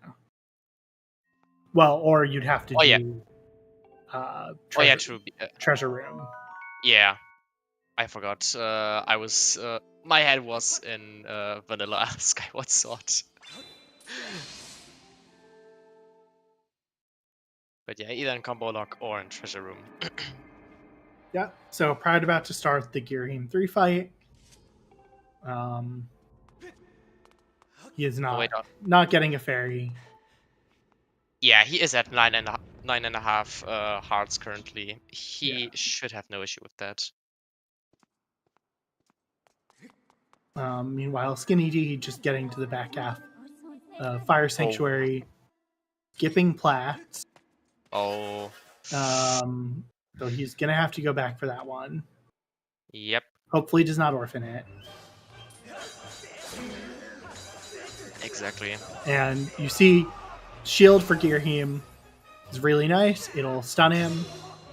Well, or you'd have to do treasure room. Yeah, I forgot. I was my head was in vanilla Skyward Sword. But yeah, either in combo lock or in treasure room. Yeah. So Pride about to start the Girahim 3 fight. He is not getting a fairy. Yeah, he is at 9.5 hearts currently. He should have no issue with that. Meanwhile, Skinnydee just getting to the back half. Fire Sanctuary, skipping plats. Oh. So he's gonna have to go back for that one. Yep. Hopefully, does not orphan it. Exactly. And you see, shield for Girahim is really nice. It'll stun him,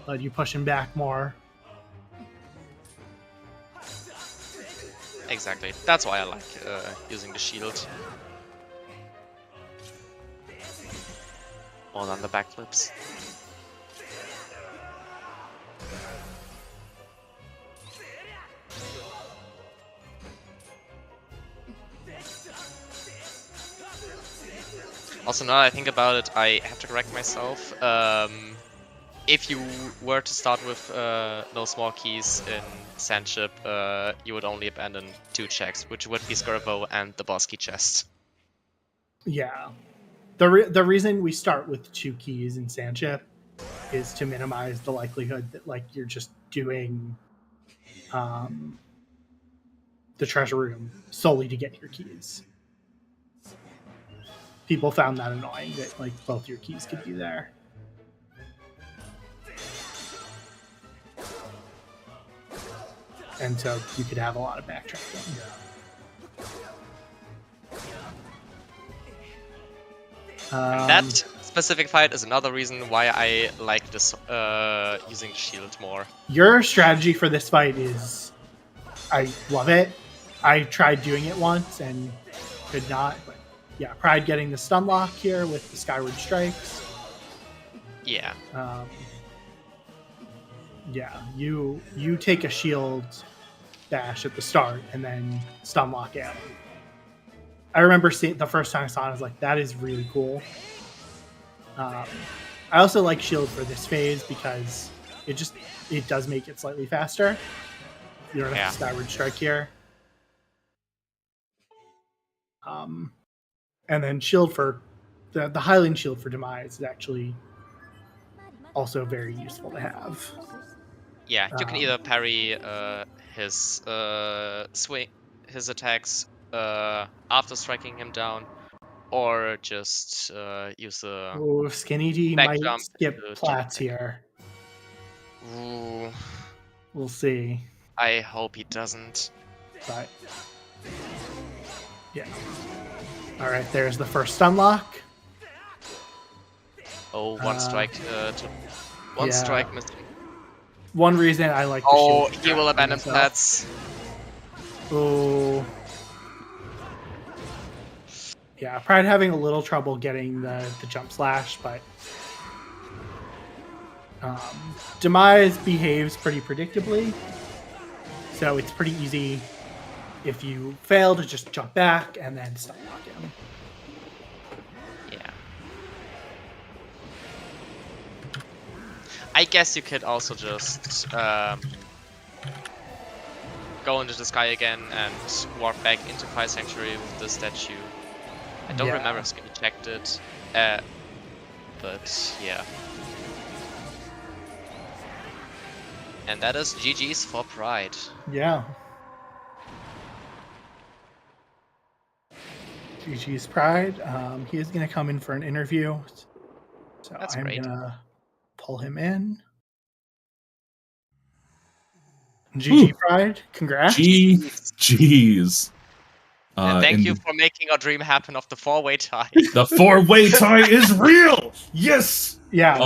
let you push him back more. Exactly. That's why I like using the shield. More than the backflips. Also, now that I think about it, I have to correct myself. If you were to start with no small keys in Sandship, you would only abandon 2 checks, which would be Skirbo and the boss key chest. Yeah. The reason we start with 2 keys in Sandship is to minimize the likelihood that like you're just doing the treasure room solely to get your keys. People found that annoying that like both your keys could be there. And so you could have a lot of backtracking. That specific fight is another reason why I like this using the shield more. Your strategy for this fight is, I love it. I tried doing it once and could not, but yeah, Pride getting the stun lock here with the Skyward Strikes. Yeah. Yeah, you take a shield dash at the start and then stun lock in. I remember seeing the first time I saw it, I was like, that is really cool. I also like shield for this phase because it does make it slightly faster. You don't have to Skyward Strike here. And then shield for the Hylian shield for Demise is actually also very useful to have. Yeah, you can either parry his swing, his attacks after striking him down, or just use the Skinnydee might skip plats here. Ooh. We'll see. I hope he doesn't. But yeah. All right, there's the first stun lock. Oh, one strike yeah. strike missing. One reason I like the Oh, shield he will abandon myself. plats. Oh. Yeah, Pride having a little trouble getting the jump slash, but Demise behaves pretty predictably. So it's pretty easy if you fail to just jump back and then stop lock him. Yeah. I guess you could also just go into the sky again and warp back into Fire Sanctuary with the statue. I don't remember if Skinny checked it, but yeah. And that is GG's for Pride. Yeah. GG's Pride. He is going to come in for an interview. So That's I'm great. going to pull him in. GG Pride. Congrats. Jeez. And thank you for making our dream happen of the 4-way tie. The 4-way tie is real. Yes. Yeah,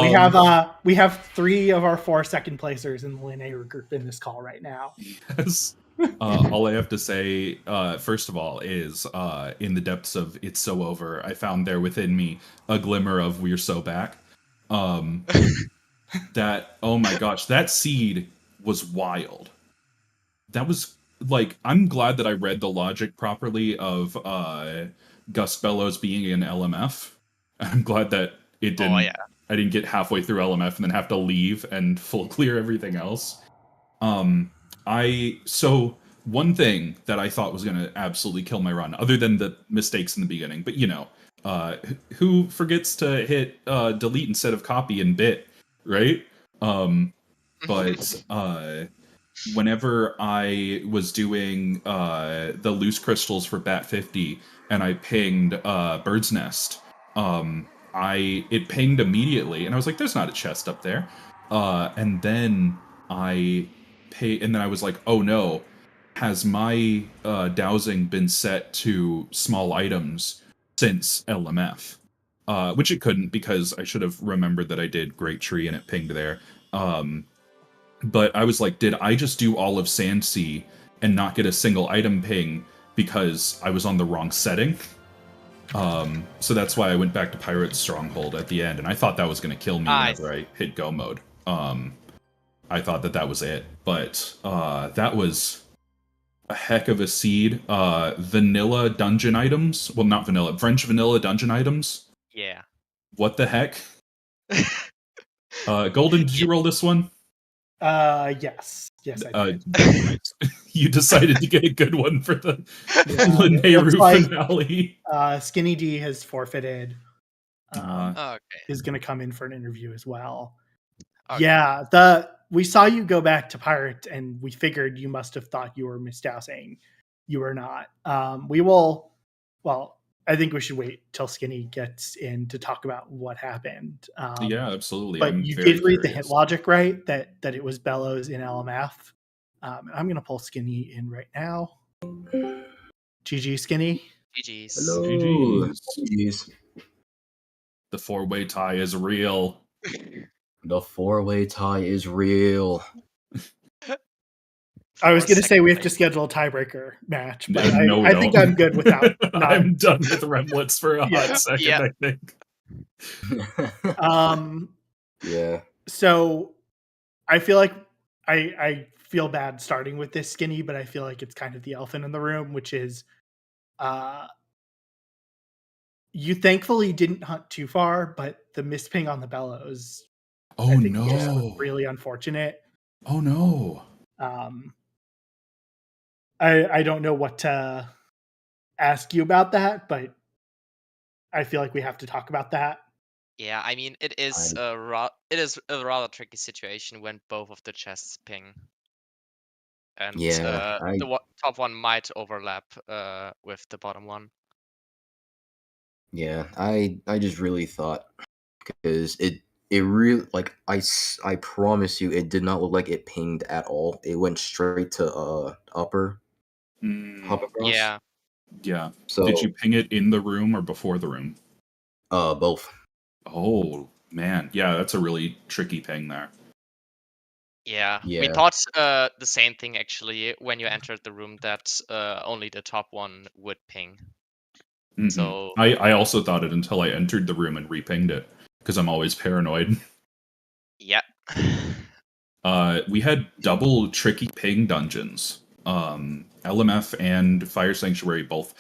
we have 3 of our 4 second placers in the Lanayru group in this call right now. Yes. All I have to say, first of all, is in the depths of It's So Over, I found there within me a glimmer of We're So Back. That, oh my gosh, that seed was wild. That was, like, I'm glad that I read the logic properly of Gus Bellows being in LMF. I'm glad that it didn't. Oh, yeah. I didn't get halfway through LMF and then have to leave and full clear everything else. So one thing that I thought was gonna absolutely kill my run, other than the mistakes in the beginning, but you know, who forgets to hit delete instead of copy in bit, right? But whenever I was doing the loose crystals for Bat 50 and I pinged Bird's Nest, it pinged immediately and I was like, there's not a chest up there. And then I was like, oh no, has my dowsing been set to small items since LMF? Which it couldn't, because I should have remembered that I did Great Tree and it pinged there. But I was like, did I just do all of Sandsea and not get a single item ping because I was on the wrong setting? So that's why I went back to Pirate Stronghold at the end, and I thought that was going to kill me whenever I hit go mode. I thought that was it, but that was a heck of a seed. Vanilla dungeon items. Well, not vanilla. French vanilla dungeon items. Yeah. What the heck? Golden, did you roll this one? Yes, I did. You decided to get a good one for the Lanayru finale. Skinnydee has forfeited. Okay. Is going to come in for an interview as well. Okay. Yeah, we saw you go back to Pirate, and we figured you must have thought you were misdousing. You were not. We will. Well, I think we should wait till Skinny gets in to talk about what happened. Yeah, absolutely. But you did read the hit logic right, that it was Bellows in LMF. I'm going to pull Skinny in right now. GG, Skinny. GG's. Hello. GG's. The 4-way tie is real. The 4-way tie is real. I was going to say we have to schedule a tiebreaker match, but I think I'm good without. I'm done with Remlits for a hot second, I think. Yeah. So I feel like I feel bad starting with this, Skinny, but I feel like it's kind of the elephant in the room, which is you thankfully didn't hunt too far, but the misping on the Bellows. Oh no! Really unfortunate. Oh no! I don't know what to ask you about that, but I feel like we have to talk about that. Yeah, I mean, it is a rather tricky situation when both of the chests ping, and the top one might overlap with the bottom one. Yeah, I just really thought, because it really, like, I promise you, it did not look like it pinged at all. It went straight to upper. Hop across. Yeah. So did you ping it in the room or before the room? Both. Oh, Man, yeah, that's a really tricky ping there. Yeah, we Yeah. thought the same thing actually when you entered the room, that only the top one would ping. Mhm. So I also thought it until I entered the room and repinged it because I'm always paranoid. yeah. We had double tricky ping dungeons. LMF and Fire Sanctuary both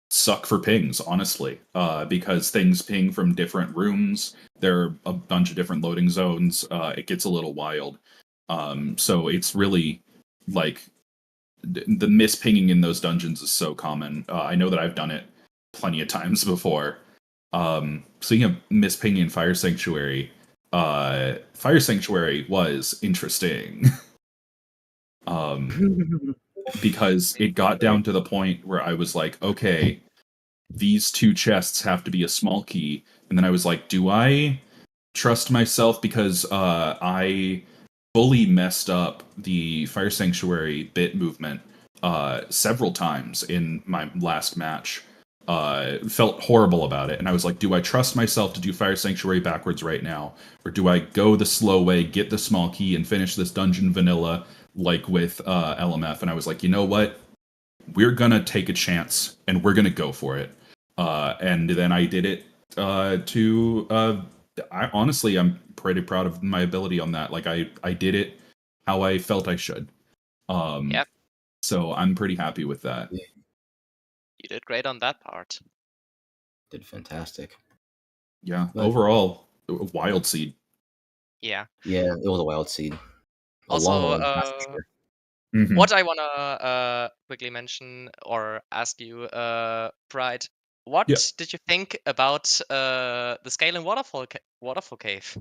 suck for pings, honestly, because things ping from different rooms. There are a bunch of different loading zones. It gets a little wild. So it's really like the mispinging in those dungeons is so common. I know that I've done it plenty of times before. Speaking of mispinging in Fire Sanctuary was interesting. Because it got down to the point where I was like, okay, these two chests have to be a small key, and then I was like, do I trust myself because I fully messed up the Fire Sanctuary bit movement several times in my last match. Felt horrible about it, and I was like, do I trust myself to do Fire Sanctuary backwards right now, or do I go the slow way, get the small key, and finish this dungeon vanilla like with LMF? And I was like, you know what? We're gonna take a chance and we're gonna go for it. And then I did it I honestly, I'm pretty proud of my ability on that. Like I did it how I felt I should. Yep. So I'm pretty happy with that. You did great on that part. Did fantastic. Yeah. But- Overall, wild seed. Yeah. Yeah, it was a wild seed. A Also, long one, that's for sure. Mhm. what I wanna quickly mention or ask you, Pride, what Yeah. did you think about the scale in Waterfall Cave?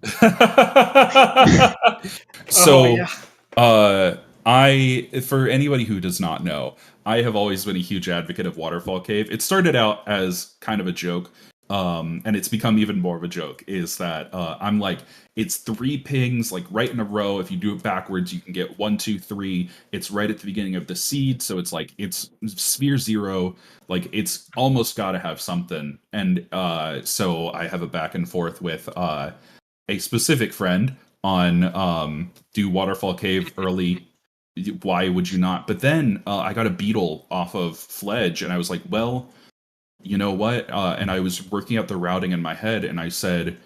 So, yeah. I, for anybody who does not know, I have always been a huge advocate of Waterfall Cave. It started out as kind of a joke, and it's become even more of a joke. Is that I'm like, it's 3 pings like right in a row. If you do it backwards, you can get 1, 2, 3. It's right at the beginning of the seed, so it's like it's sphere 0. Like it's almost got to have something. And so I have a back and forth with a specific friend on do Waterfall Cave early. Why would you not? But then I got a beetle off of Fledge, and I was like, well, you know what? And I was working out the routing in my head, and I said,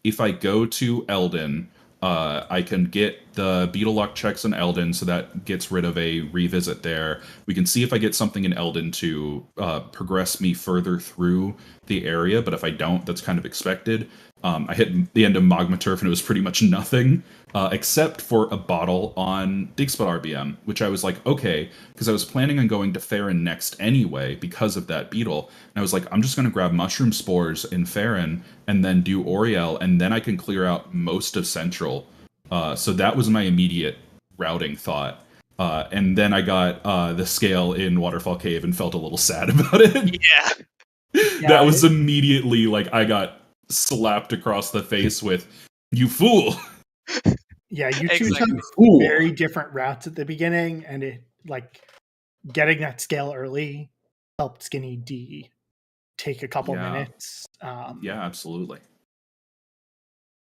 if I go to Eldin, I can get the beetle luck checks in Eldin, so that gets rid of a revisit there. We can see if I get something in Eldin to progress me further through the area, but if I don't, that's kind of expected. I hit the end of Magma Turf, and it was pretty much nothing, except for a bottle on Digspot RBM, which I was like, okay, because I was planning on going to Farron next anyway because of that beetle. And I was like, I'm just going to grab mushroom spores in Farron and then do Oriel, and then I can clear out most of Central. So that was my immediate routing thought. And then I got the scale in Waterfall Cave and felt a little sad about it. Yeah. That was immediately like I got slapped across the face with, you fool. Yeah, you two Exactly. took very different routes at the beginning, and it like getting that scale early helped Skinnydee take a couple Yeah. minutes. Yeah, absolutely.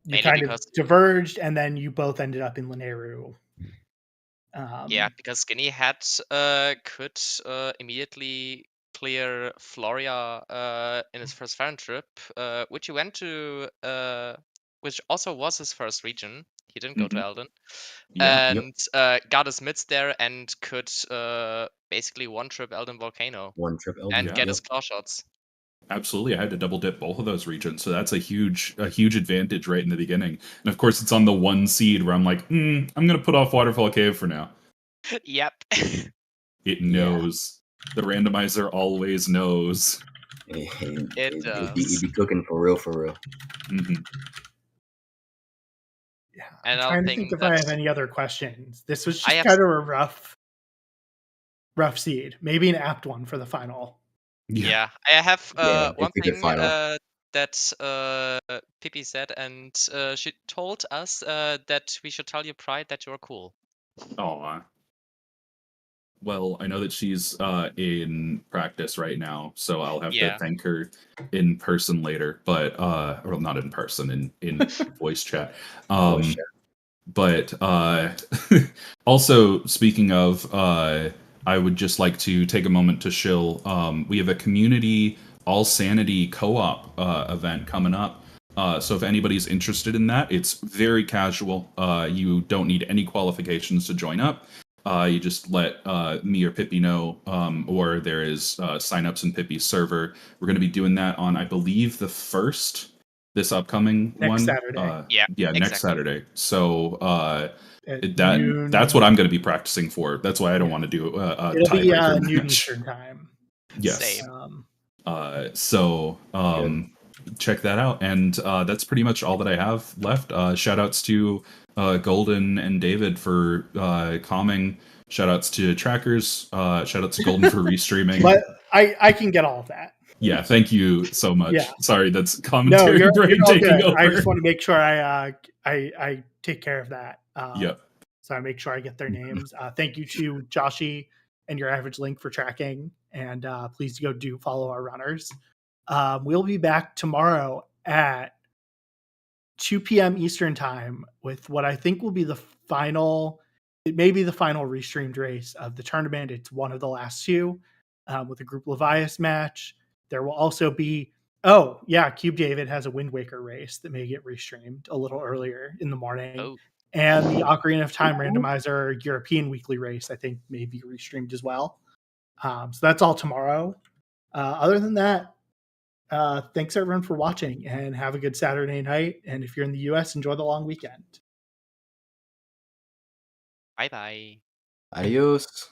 You Mainly kind of because diverged, and then you both ended up in Lanayru. yeah, because Skinny had could immediately clear Floria in his first Farron trip, which he went to, which also was his first region. He didn't go to Mhm. Eldon, Yeah. and got his mids there and could basically one trip Eldon Volcano One trip Eldin. and Yeah. get his claw shots. Absolutely, I had to double dip both of those regions, so that's a huge advantage right in the beginning. And of course, it's on the 1 seed where I'm like, I'm gonna put off Waterfall Cave for now. Yep. It knows. The randomizer always knows. It It'd be cooking for real, for real. Mhm. Yeah, And I'm I'll trying to think think if I have that any other questions. This was I just have kind of a rough seed. Maybe an apt one for the final. yeah, I have Yeah, one it's a good thing final. that Pippi said, and she told us that we should tell you, Pride, that you're cool. Aw. Well, I know that she's in practice right now, so I'll have to Yeah. thank her in person later. But well, not in person, in voice chat. Voice chat. But also speaking of, I would just like to take a moment to shill. We have a community all sanity co-op event coming up. So if anybody's interested in that, it's very casual. You don't need any qualifications to join up. You just let me or Pippi know, or there is signups in Pippi's server. We're going to be doing that on, I believe, the 1st, this upcoming Next one. Saturday. Yeah, next exactly. Saturday. So At that's noon. what I'm going to be practicing for. That's why I don't Yeah. want to do a It'll be tiebreaker noon match. Eastern time. Yes. Same. So check that out, and that's pretty much all that I have left. Shout outs to Golden and David for calming. Shout outs to Trackers. Shout outs to Golden for restreaming. But I can get all of that. Yeah, thank you so much. Yeah. Sorry, that's No, commentary you're brain all taking good. over. I just want to make sure I take care of that. Yep. So I make sure I get their names. Thank you to Joshy and Your Average Link for tracking, and please go do follow our runners. We'll be back tomorrow at 2 p.m. Eastern time with what I think will be the final. It may be the final restreamed race of the tournament. It's one of the last two with a Group Levias match. There will also be, oh yeah, Cube David has a Wind Waker race that may get restreamed a little earlier in the morning. Oh, And the Ocarina of Time Randomizer European Weekly race, I think, may be restreamed as well. So that's all tomorrow. Other than that, thanks everyone for watching and have a good Saturday night. And if you're in the US, enjoy the long weekend. bye-bye. Adios.